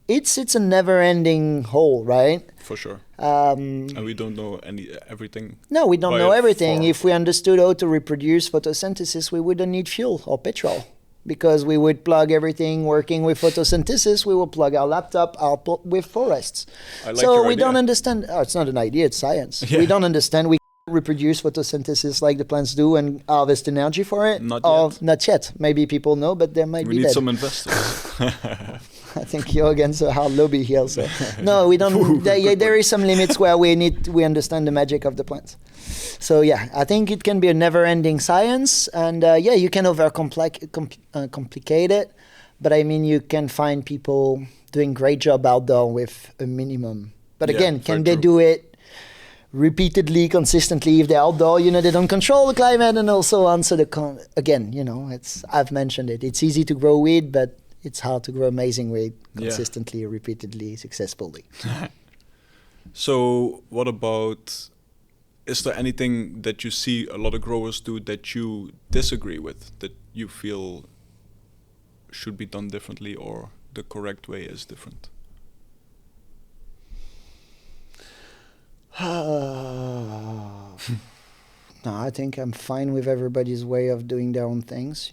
it's a never-ending hole, right? For sure. And we don't know everything. No, we don't know everything. If we understood how to reproduce photosynthesis, we wouldn't need fuel or petrol, because we would plug everything working with photosynthesis. We will plug our laptop with forests. So we don't understand. Oh, it's not an idea. It's science. Yeah. We don't understand. We reproduce photosynthesis like the plants do and harvest energy for it? Not yet. Maybe people know, but there might be We need some investors. I think you're against a hard lobby here. So no, we don't. There is some limits where we understand the magic of the plants. So yeah, I think it can be a never-ending science, and you can complicate it, but I mean, you can find people doing great job outdoor with a minimum. But again, can they do it repeatedly, consistently? If they're outdoor, they don't control the climate and also answer again, I've mentioned it. It's easy to grow weed, but it's hard to grow amazing weed consistently, repeatedly, successfully. So what about, is there anything that you see a lot of growers do that you disagree with, that you feel should be done differently or the correct way is different? No, I think I'm fine with everybody's way of doing their own things,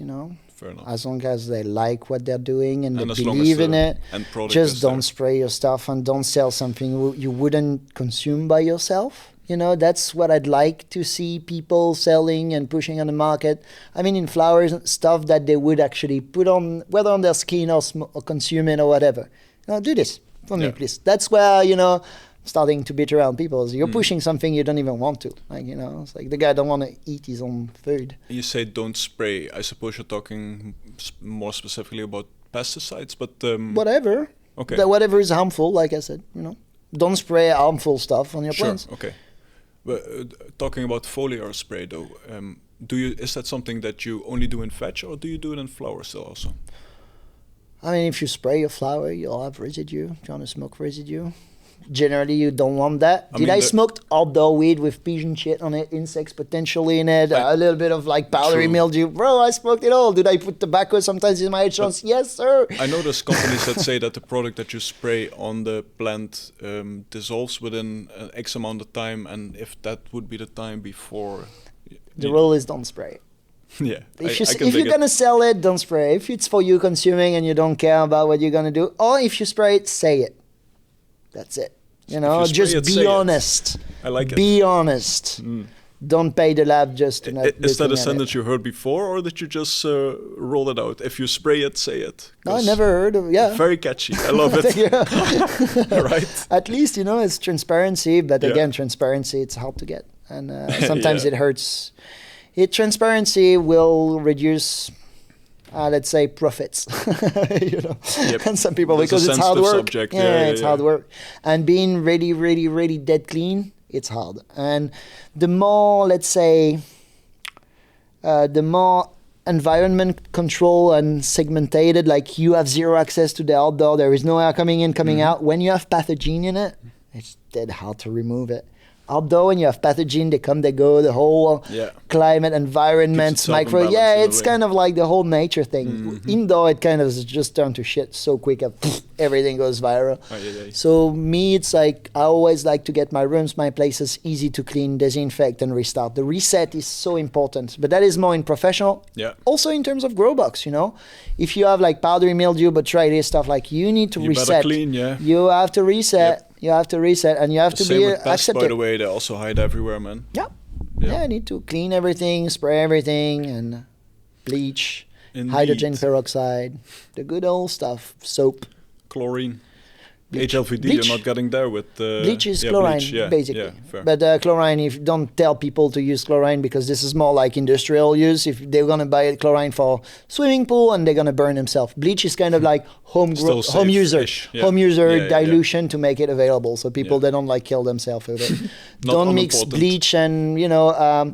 Fair enough. As long as they like what they're doing and they believe in it. Just don't spray your stuff and don't sell something you wouldn't consume by yourself. That's what I'd like to see people selling and pushing on the market. I mean, in flowers, stuff that they would actually put on, whether on their skin or consume it or whatever. Do this for me, please. That's where, starting to beat around people. You're pushing something you don't even want to. It's like the guy don't want to eat his own food. You say don't spray. I suppose you're talking more specifically about pesticides, but... whatever. Okay. Whatever is harmful, like I said, Don't spray harmful stuff on your plants. Okay. But talking about foliar spray though, is that something that you only do in veg or do you do it in flower still also? I mean, if you spray your flower, you'll have residue. If you want to smoke residue. Generally, you don't want that. I smoked outdoor weed with pigeon shit on it, insects potentially in it, a little bit of powdery mildew. Bro, I smoked it all. Did I put tobacco sometimes in my headphones? Yes, sir. I know there's companies that say that the product that you spray on the plant dissolves within X amount of time, and if that would be the time before... The rule is don't spray. Yeah. If you're going to sell it, don't spray. If it's for you consuming and you don't care about what you're going to do, or if you spray it, say it. That's it. Just be honest. I like it. Be honest. Don't pay the lab just to not. Is that a sentence you heard before, or did you just roll it out? If you spray it, say it. No, I never heard of. Yeah. Very catchy. I love it. Right. At least it's transparency, but again, transparency it's hard to get, and sometimes it hurts. Transparency will reduce. Let's say profits, and some people because it's hard work. It's hard work, and being really, really, really dead clean, it's hard. And the more, let's say, the more environment control and segmented, like you have zero access to the outdoor, there is no air coming in, coming out. When you have pathogen in it, it's dead hard to remove it. Outdoor, when you have pathogen, they come, they go, the whole climate, environment, micro. Yeah, it's kind of like the whole nature thing. Indoor, it kind of just turned to shit so quick, everything goes viral. So me, it's like, I always like to get my rooms, my places easy to clean, disinfect, and restart. The reset is so important, but that is more in professional. Yeah. Also in terms of grow box, if you have powdery mildew, botrytis stuff, you need to reset. You better clean, You have to reset. Yep. You have to reset, and you have to be accepted. By the way, they also hide everywhere, man. Yeah. I need to clean everything, spray everything, and bleach, hydrogen peroxide, the good old stuff, soap, chlorine. HLVD, bleach. You're not getting there with... bleach is chlorine, basically. Yeah, fair. But chlorine, if you don't tell people to use chlorine, because this is more like industrial use, if they're going to buy chlorine for swimming pool and they're going to burn themselves. Bleach is kind of like home user dilution to make it available, so people they don't kill themselves with it. Don't mix bleach and,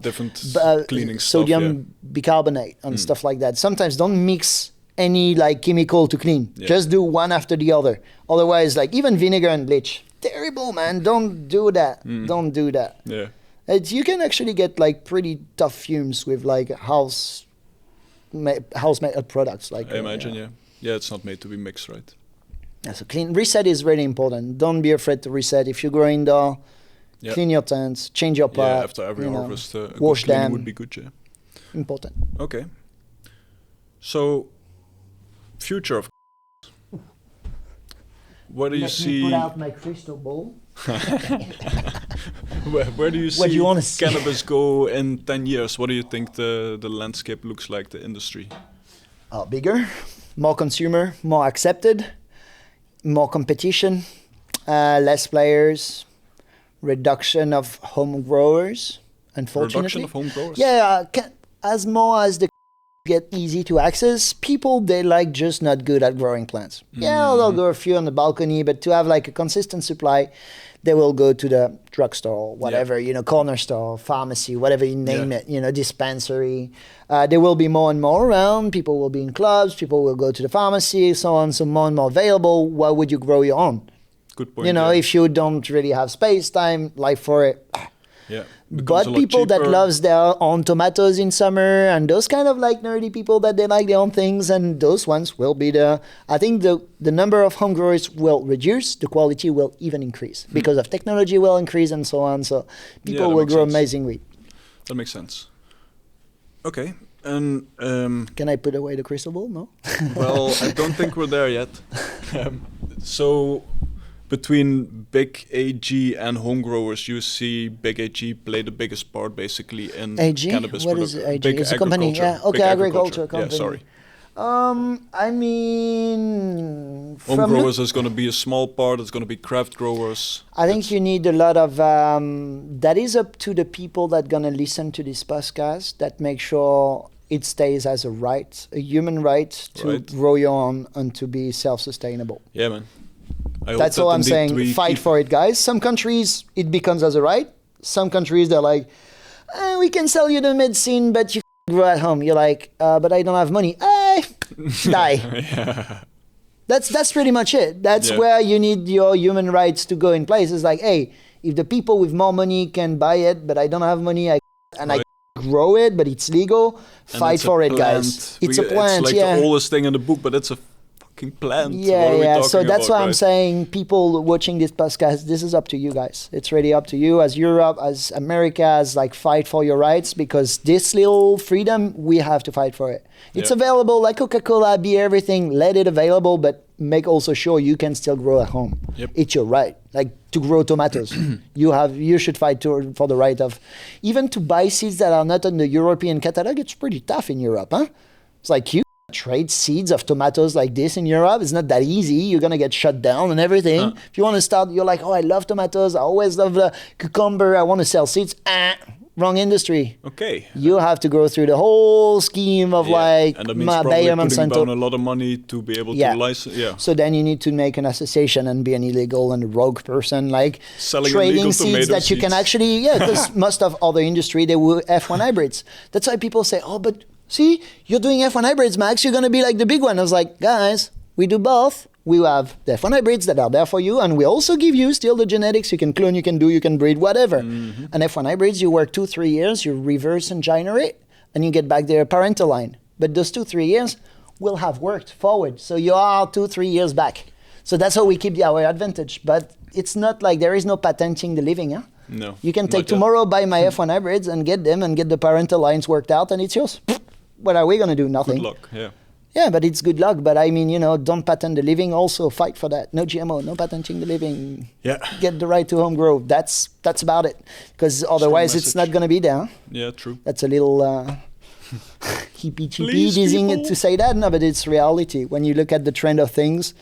different cleaning sodium bicarbonate and stuff like that. Sometimes don't mix any chemical to clean. Just do one after the other. Otherwise, even vinegar and bleach, terrible, man. Don't do that. Don't do that. Yeah. You can actually get pretty tough fumes with house made products. I imagine, yeah, it's not made to be mixed, right? Yeah, so reset is really important. Don't be afraid to reset. If you grow indoor, clean your tents, change your pot. Yeah, after every harvest, wash them. Would be good, yeah. Important. Okay. So, future of where do you see? Put out my crystal ball. where do you see cannabis go in 10 years? What do you think the landscape looks like, the industry? Bigger, more consumer, more accepted, more competition, less players, reduction of home growers, unfortunately. Reduction of home growers? Yeah, as more as the get easy to access, people, they like just not good at growing plants. Yeah, they'll grow a few on the balcony, but to have like a consistent supply, they will go to the drugstore, whatever, corner store, pharmacy, whatever you name it, dispensary. There will be more and more around. People will be in clubs. People will go to the pharmacy, so on. So more and more available. Why would you grow your own? Good point. If you don't really have space, time, life for it. Yeah. But people that loves their own tomatoes in summer and those kind of like nerdy people that they like their own things, and those ones will be I think the number of home growers will reduce, the quality will even increase because of technology will increase and so on. So people will grow amazing weed. That makes sense. Okay. And can I put away the crystal ball? No. Well, I don't think we're there yet. So between big AG and home growers, you see big AG play the biggest part basically in AG? cannabis What production. is AG? Big It's a company, yeah. Okay, big agriculture company. Yeah, sorry. I mean, Home growers is going to be a small part. It's going to be craft growers. I think you need a lot of. That is up to the people that gonna listen to this podcast. That make sure it stays as a human right to grow your own and to be self-sustainable. Yeah, man. That's all I'm saying. Fight for it, guys. Some countries it becomes as a right. Some countries they're like, we can sell you the medicine, but you grow at home. You're like, but I don't have money. Die. Yeah. That's pretty much it. That's where you need your human rights to go in place. It's like, hey, if the people with more money can buy it, but I don't have money, I grow it, but it's legal. Fight for it, guys. It's a plant. It's like the oldest thing in the book, but it's a fucking plant. Yeah. So that's why I'm saying, people watching this podcast, this is up to you guys. It's really up to you as Europe, as America, as like fight for your rights, because this little freedom, we have to fight for it. It's available like Coca-Cola, beer, everything. Let it available, but make also sure you can still grow at home. It's your right. Like to grow tomatoes, you should fight for the right of even to buy seeds that are not on the European catalog. It's pretty tough in Europe, huh? It's like you trade seeds of tomatoes like this in Europe. It's not that easy. You're gonna get shut down and everything. If you want to start, you're like, oh, I love tomatoes. I always love the cucumber. I want to sell seeds. Wrong industry. Okay. You have to go through the whole scheme of like and that means probably Bayer, putting Monsanto. down a lot of money to be able to license. Yeah. So then you need to make an association and be an illegal and rogue person, like selling trading seeds that you can actually, because most of other industry, they were F1 hybrids. That's why people say, oh, but see, you're doing F1 hybrids, Max. You're going to be like the big one. I was like, guys, we do both. We have the F1 hybrids that are there for you, and we also give you still the genetics. You can clone, you can breed, whatever. And F1 hybrids, you work 2-3 years, you reverse engineer it, and you get back their parental line. But those 2-3 years will have worked forward. So you are 2-3 years back. So that's how we keep our advantage. But it's not like there is no patenting the living, huh? No. You can take tomorrow, buy my F1 hybrids and get them and get the parental lines worked out, and it's yours. What are we going to do? Nothing. Good luck, yeah. Yeah, but it's good luck. But I mean, don't patent the living. Also fight for that. No GMO, no patenting the living. Yeah. Get the right to home grow. That's about it. Because otherwise it's not going to be there. Yeah, true. That's a little hippie-chippy dizzying to say that. No, but it's reality. When you look at the trend of things,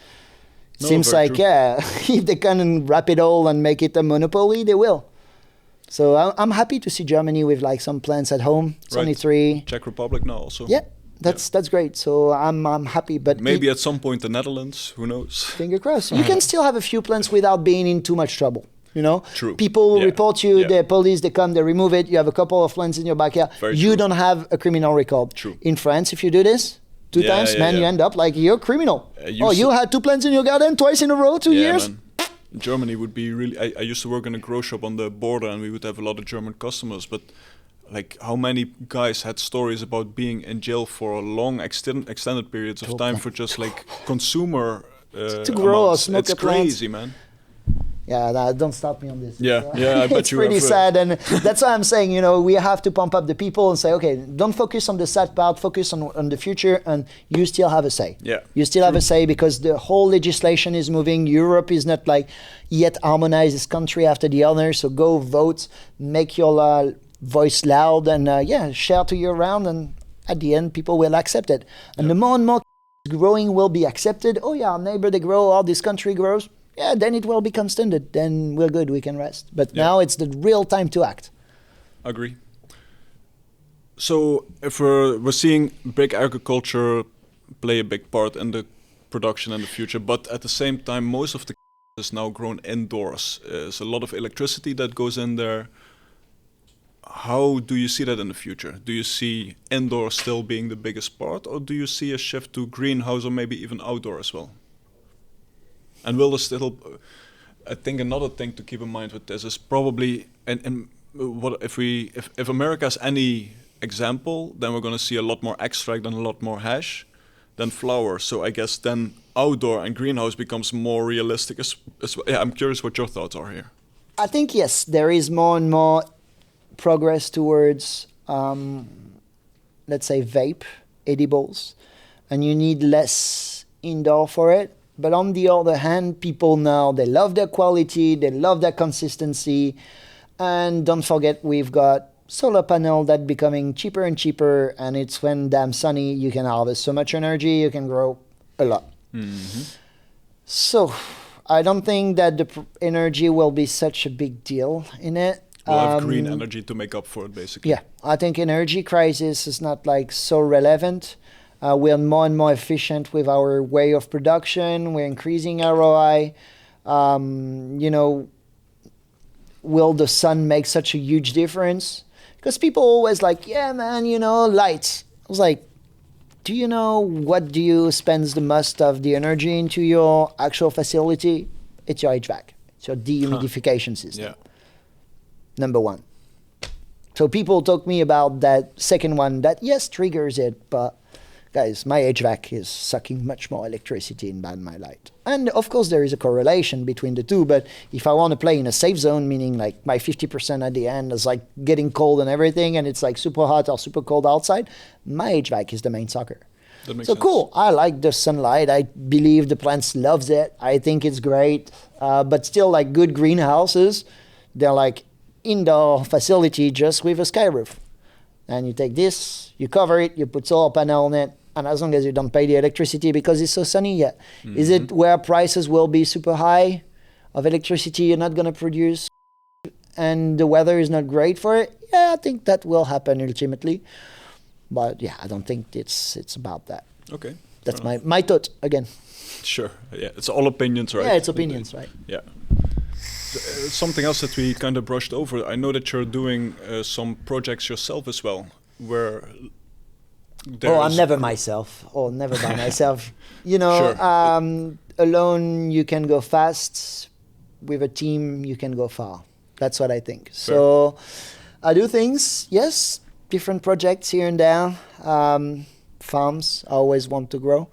seems like, if they can wrap it all and make it a monopoly, they will. So I'm happy to see Germany with like some plants at home. It's only 3. Czech Republic now also. Yeah. That's great. So I'm happy, but maybe at some point the Netherlands, who knows? Finger crossed. You can still have a few plants without being in too much trouble. True. People will report you. The police, they come, they remove it. You have a couple of plants in your backyard. You don't have a criminal record. True. In France, if you do this 2 times, you end up like you're a criminal. You had 2 plants in your garden twice in a row, 2 years. Man. Germany would be really. I used to work in a grow shop on the border, and we would have a lot of German customers, but. Like how many guys had stories about being in jail for a long extended periods of time for just like consumer to grow amounts. or smoke it's a plant. crazy, man. Yeah, don't stop me on this. Yeah, I bet it's you pretty sad, and that's why I'm saying, we have to pump up the people and say, okay, don't focus on the sad part, focus on the future, and you still have a say. Yeah, you still have a say because the whole legislation is moving. Europe is not like yet harmonized this country after the other. So go vote, make your voice loud, and share to you around, and at the end, people will accept it. And the more and more growing will be accepted. Oh yeah, our neighbor they grow, all this country grows. Yeah, then it will become standard. Then we're good, we can rest. But now it's the real time to act. Agree. So if we're seeing big agriculture play a big part in the production in the future, but at the same time, most of the is now grown indoors. There's a lot of electricity that goes in there. How do you see that in the future? Do you see indoor still being the biggest part, or do you see a shift to greenhouse or maybe even outdoor as well? And will there still? I think another thing to keep in mind with this is probably, and what if America has any example, then we're going to see a lot more extract and a lot more hash than flower. So I guess then outdoor and greenhouse becomes more realistic. Yeah, I'm curious what your thoughts are here. I think yes, there is more and more progress towards, let's say, vape edibles, and you need less indoor for it. But on the other hand, people now, they love their quality, they love their consistency, and don't forget we've got solar panel that becoming cheaper and cheaper, and it's when damn sunny, you can harvest so much energy, you can grow a lot. Mm-hmm. So I don't think that the energy will be such a big deal in it. We'll have green energy to make up for it, basically. Yeah, I think energy crisis is not like so relevant. We're more and more efficient with our way of production. We're increasing ROI. Will the sun make such a huge difference? Because people always like, yeah, man, lights. I was like, do you know what do you spend the most of the energy into your actual facility? It's your HVAC. It's your dehumidification system. Yeah. Number one. So people talk me about that second one that, yes, triggers it, but guys, my HVAC is sucking much more electricity than my light. And of course, there is a correlation between the two. But if I want to play in a safe zone, meaning like my 50% at the end is like getting cold and everything, and it's like super hot or super cold outside, my HVAC is the main sucker. That makes so sense. Cool. I like the sunlight. I believe the plants loves it. I think it's great. But still, like good greenhouses, they're like indoor facility just with a sky roof. And you take this, you cover it, you put solar panel on it, and as long as you don't pay the electricity because it's so sunny yet. Mm-hmm. Is it where prices will be super high of electricity you're not going to produce and the weather is not great for it? Yeah, I think that will happen ultimately. But yeah, I don't think it's about that. Okay. That's my thought again. Sure. Yeah, it's all opinions, right? Yeah, it's opinions, right? Yeah. Something else that we kind of brushed over. I know that you're doing some projects yourself as well, where I'm never myself, or never by myself. Sure. Alone you can go fast. With a team you can go far. That's what I think. Fair. So I do things, yes, different projects here and there. Farms, I always want to grow.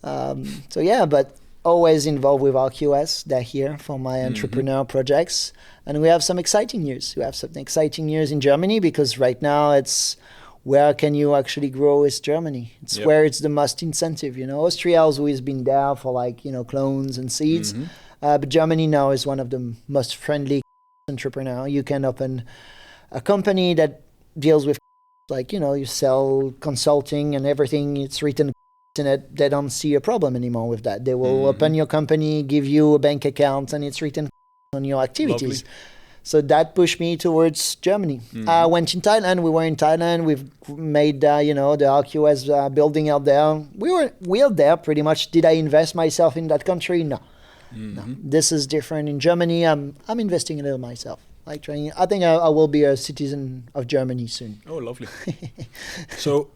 But always involved with RQS. They're here for my entrepreneur projects. And we have some exciting news. We have some exciting news in Germany because right now it's where can you actually grow is Germany. It's where it's the most incentive. Austria has always been there for clones and seeds. Mm-hmm. But Germany now is one of the most friendly entrepreneur. You can open a company that deals with you sell consulting and everything. It's written in it. They don't see a problem anymore with that. They will open your company, give you a bank account, and it's written on your activities. Lovely. So that pushed me towards Germany. I went in Thailand. We were in Thailand. We've made, the RQS building out there. We're there pretty much. Did I invest myself in that country? No. No. This is different. In Germany, I'm investing a little myself. I think I will be a citizen of Germany soon. Oh, lovely. So,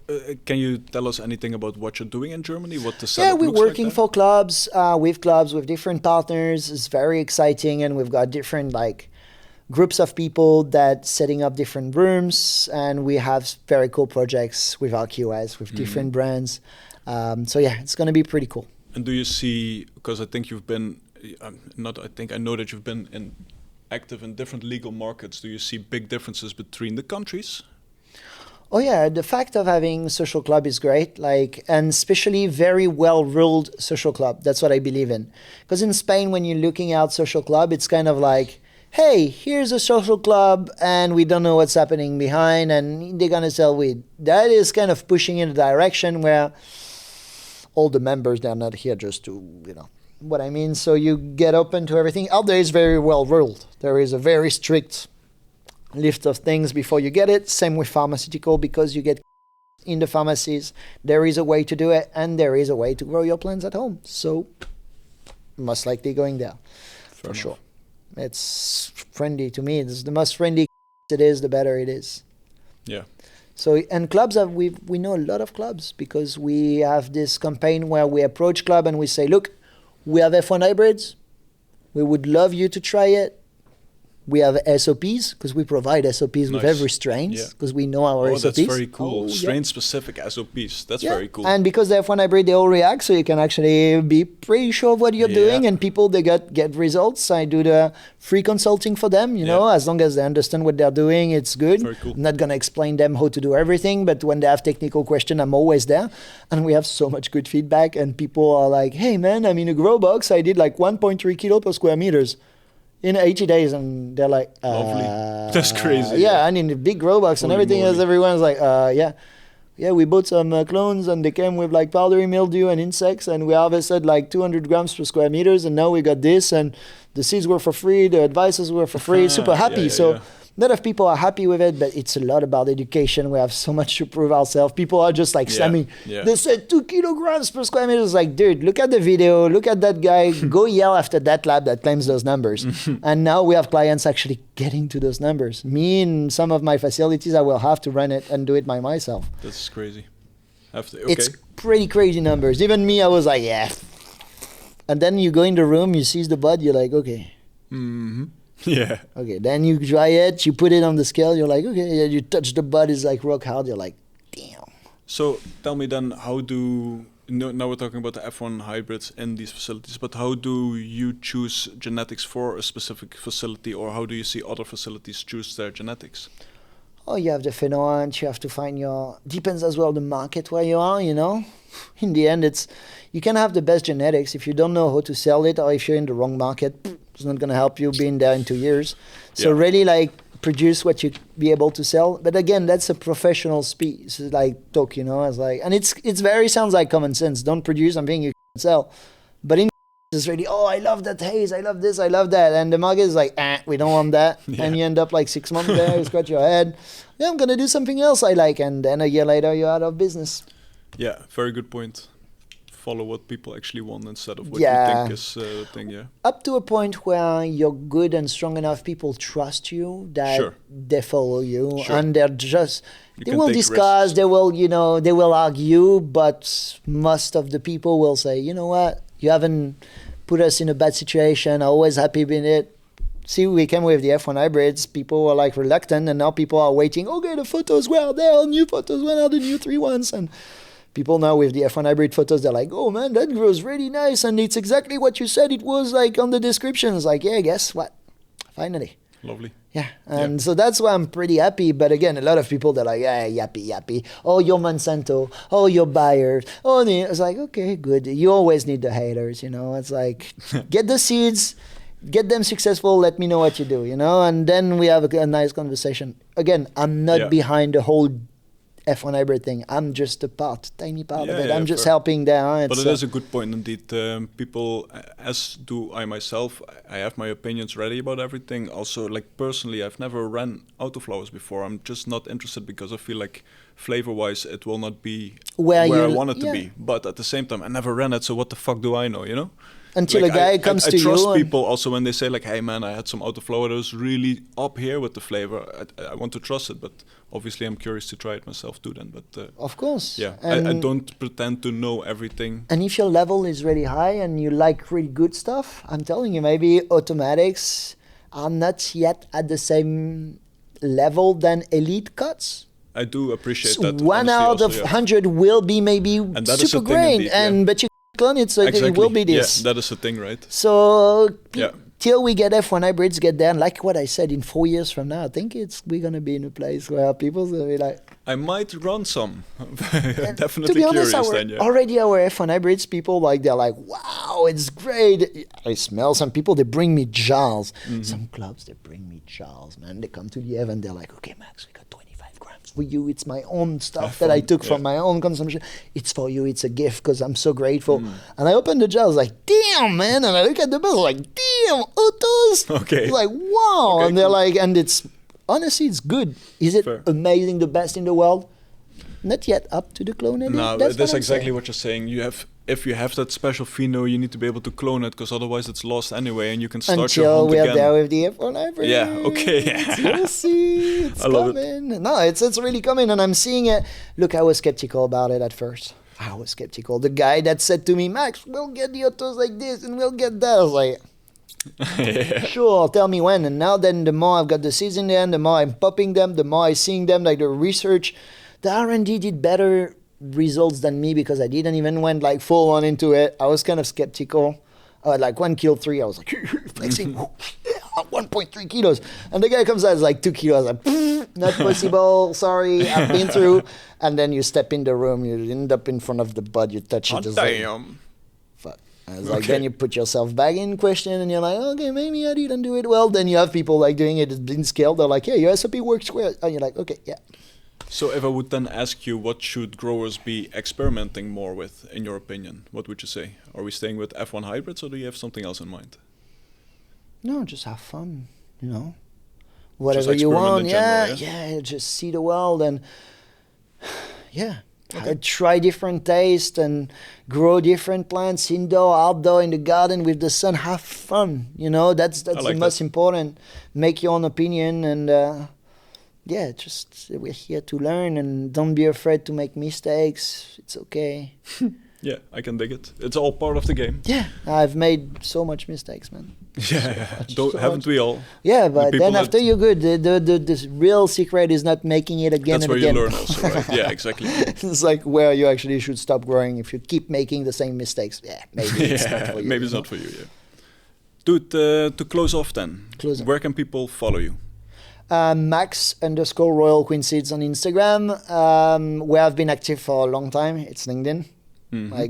can you tell us anything about what you're doing in Germany? What the setup we're looks working like for clubs, with different partners. It's very exciting, and we've got different groups of people that setting up different rooms, and we have very cool projects with RQS, with different brands. It's going to be pretty cool. And do you see, because I think you've been, I know that you've been active in different legal markets. Do you see big differences between the countries? Oh yeah, the fact of having social club is great, and especially very well-ruled social club. That's what I believe in. Because in Spain, when you're looking at social club, it's kind of like, hey, here's a social club, and we don't know what's happening behind, and they're gonna sell weed. That is kind of pushing in a direction where all the members, they're not here just to, what I mean. So you get open to everything. Out there is very well ruled. There is a very strict list of things before you get it. Same with pharmaceutical, because you get in the pharmacies. There is a way to do it, and there is a way to grow your plants at home. So most likely going there. Fair enough. Sure. It's friendly to me. It's the most friendly it is, the better it is. Yeah. So, and clubs we know a lot of clubs, because we have this campaign where we approach club and we say, look, we have F1 hybrids. We would love you to try it. We have SOPs, because we provide SOPs with every strains, because we know our SOPs. That's very cool. Strain-specific SOPs. That's very cool. And because the F1 hybrid, they all react, so you can actually be pretty sure of what you're doing. And people, they get results. I do the free consulting for them, you know, as long as they understand what they're doing, it's good. Very cool. I'm not going to explain them how to do everything, but when they have technical questions, I'm always there. And we have so much good feedback, and people are like, hey man, I'm in a grow box. I did like 1.3 kilo per square meters in 80 days, and they're like, lovely. That's crazy. Yeah, and in the big grow box and everything else, everyone's like, yeah, we bought some clones, and they came with like powdery mildew and insects, and we harvested like 200 grams per square meters, and now we got this, and the seeds were for free, the advices were for free, super happy. A lot of people are happy with it, but it's a lot about education. We have so much to prove ourselves. People are just like slamming. They said 2 kilograms per square meter. It's like, dude, look at the video. Look at that guy. Go yell after that lab that claims those numbers. And now we have clients actually getting to those numbers. Me in some of my facilities, I will have to run it and do it by myself. That's crazy. It's pretty crazy numbers. Even me, I was like, yeah. And then you go in the room, you seize the bud, you're like, okay. Mm-hmm. Yeah. Okay, then you dry it, you put it on the scale, you're like, okay, you touch the bud, it's like rock hard, you're like, damn. So tell me then, now we're talking about the F1 hybrids in these facilities, but how do you choose genetics for a specific facility, or how do you see other facilities choose their genetics? Oh, you have the phenotype, you have to find depends as well the market where you are, you know. In the end, you can have the best genetics. If you don't know how to sell it, or if you're in the wrong market, it's not going to help you being there in 2 years. So really like produce what you be able to sell. But again, that's a professional speech, it's like talk, you know. It's like, and it's very sounds like common sense. Don't produce something you can sell. But in it's really, oh, I love that haze, I love this, I love that. And the market is like, we don't want that. And you end up like 6 months there, you scratch your head. Yeah, I'm going to do something else I like. And then a year later, you're out of business. Yeah, very good point. Follow what people actually want instead of what you think is the thing, Up to a point where you're good and strong enough, people trust you, that they follow you. And they're just, they will discuss, risks. They will, you know, they will argue, but most of the people will say, you know what, you haven't put us in a bad situation, I'm always happy with it. See, we came with the F1 hybrids, people were like reluctant, and now people are waiting, okay, the photos, where are they? New photos, when are the new 3-1s? And people now with the F1 hybrid photos, they're like, oh man, that grows really nice, and it's exactly what you said it was like on the descriptions. Like, yeah, guess what? Finally. Lovely. Yeah, and so that's why I'm pretty happy. But again, a lot of people, they're like, yeah, yappy. Oh, you're Monsanto. Oh, you're Bayer. Oh, it's like, okay, good. You always need the haters, you know. It's like, get the seeds, get them successful, let me know what you do, you know. And then we have a nice conversation. Again, I'm not behind the whole F1 hybrid thing. I'm just a tiny part of it. I'm just helping there. But it is a good point indeed. People, as do I myself, I have my opinions ready about everything. Also, like personally, I've never ran Autoflowers before. I'm just not interested because I feel like flavor-wise, it will not be where I want it to be. But at the same time, I never ran it, so what the fuck do I know, you know? Until like a guy comes to you. I trust people also when they say like, hey man, I had some Autoflower that was really up here with the flavor. I want to trust it, but obviously I'm curious to try it myself too then. But of course. Yeah, I don't pretend to know everything. And if your level is really high and you like really good stuff, I'm telling you, maybe automatics are not yet at the same level than elite cuts. I do appreciate that. One out of 100 will be maybe super great, but you clone it, so it will be this. Yeah, that is the thing, right? So till we get F1 hybrids get there, and like what I said, in 4 years from now, I think we're gonna be in a place where people's gonna be like, I might run some. Definitely to be honest, curious already our F1 hybrids, people they're like, wow, it's great. I smell some people, they bring me jars. Some clubs, they bring me jars, man. They come to the event, they're like, okay, Max, we got 25 grams for you. It's my own stuff that I took from my own consumption. It's for you. It's a gift because I'm so grateful. And I opened the jar. I was like, damn, man. And I look at the bill. I was like, damn, autos. Okay. It's like, wow. Okay, and they're like, and it's honestly, it's good. Is it Fair. amazing, the best in the world? Not yet up to the cloned. No, that's exactly what you're saying. If you have that special pheno, you need to be able to clone it, because otherwise it's lost anyway, and you can start your Until hunt we are again. there with the F1 hybrid. Yeah, okay. You'll see. It's I love coming. No, it's really coming, and I'm seeing it. Look, I was skeptical about it at first. I was skeptical. The guy that said to me, Max, we'll get the autos like this, and we'll get that. I was like, sure, tell me when. And now then, the more I've got the seeds in there, the more I'm popping them, the more I'm seeing them, like the research. The R&D did better results than me because I didn't even went like full on into it. I was kind of skeptical. I had like 1 kilo 3. I was like flexing 1.3 kilos. And the guy comes out, it's like 2 kilos. I was like, not possible. Sorry, I've been through. And then you step in the room, you end up in front of the bud, you touch it. It's like, fuck. I was like, then you put yourself back in question and you're like, okay, maybe I didn't do it well. Then you have people like doing it in scale. They're like, yeah, your SOP works well. And you're like, okay, yeah. So if I would then ask you, what should growers be experimenting more with, in your opinion? What would you say? Are we staying with F1 hybrids, or do you have something else in mind? No, just have fun, you know. Whatever you want, yeah, just see the world and, yeah. Okay. Try different tastes and grow different plants, indoor, outdoor, in the garden with the sun. Have fun, you know. That's like the most important. Make your own opinion and... yeah, just we're here to learn and don't be afraid to make mistakes. It's okay. Yeah, I can dig it. It's all part of the game. Yeah, I've made so much mistakes, man. Yeah, haven't we all? Yeah, but then after you're good. The real secret is not making it again and again. That's where you learn also, right? Yeah, exactly. It's like where you actually should stop growing if you keep making the same mistakes. Yeah, maybe it's not for you. Maybe it's not for you, yeah. Dude, to close off then, where can people follow you? Max_Royal Queen Seeds on Instagram, where I've been active for a long time. It's LinkedIn.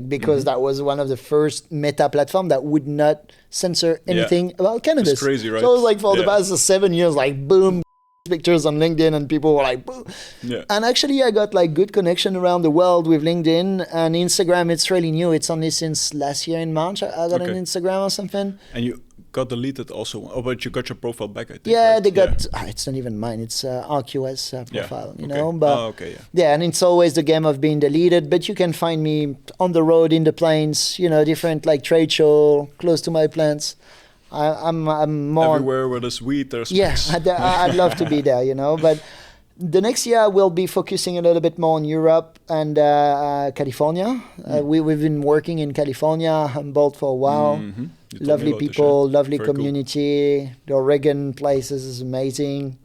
Because that was one of the first meta platform that would not censor anything about cannabis. It's crazy, right? So it was like for the past 7 years, like boom, pictures on LinkedIn, and people were like, boom. Yeah. And actually, I got like good connection around the world with LinkedIn and Instagram. It's really new. It's only since last year in March I got an Instagram or something. And you got deleted also. Oh, but you got your profile back, I think. Yeah, right? they got. It's not even mine. It's RQS profile. You know, but and it's always the game of being deleted. But you can find me on the road, in the plains. You know, different like trade show close to my plants. I'm more everywhere where there's weed. There's I'd love to be there. You know, but. The next year we'll be focusing a little bit more on Europe and California. We've been working in California, Humboldt for a while. Lovely people, lovely community. Cool. The Oregon places is amazing.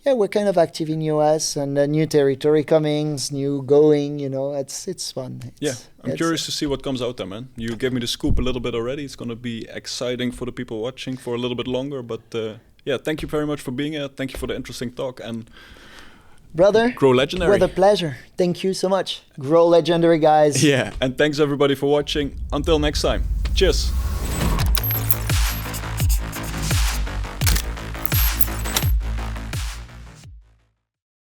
Yeah, we're kind of active in US and new territory comings, new going. You know, it's fun. I'm curious to see what comes out there, man. You gave me the scoop a little bit already. It's going to be exciting for the people watching for a little bit longer. But thank you very much for being here. Thank you for the interesting talk and. Brother, grow legendary. With a pleasure. Thank you so much. Grow legendary, guys. Yeah, and thanks everybody for watching. Until next time. Cheers.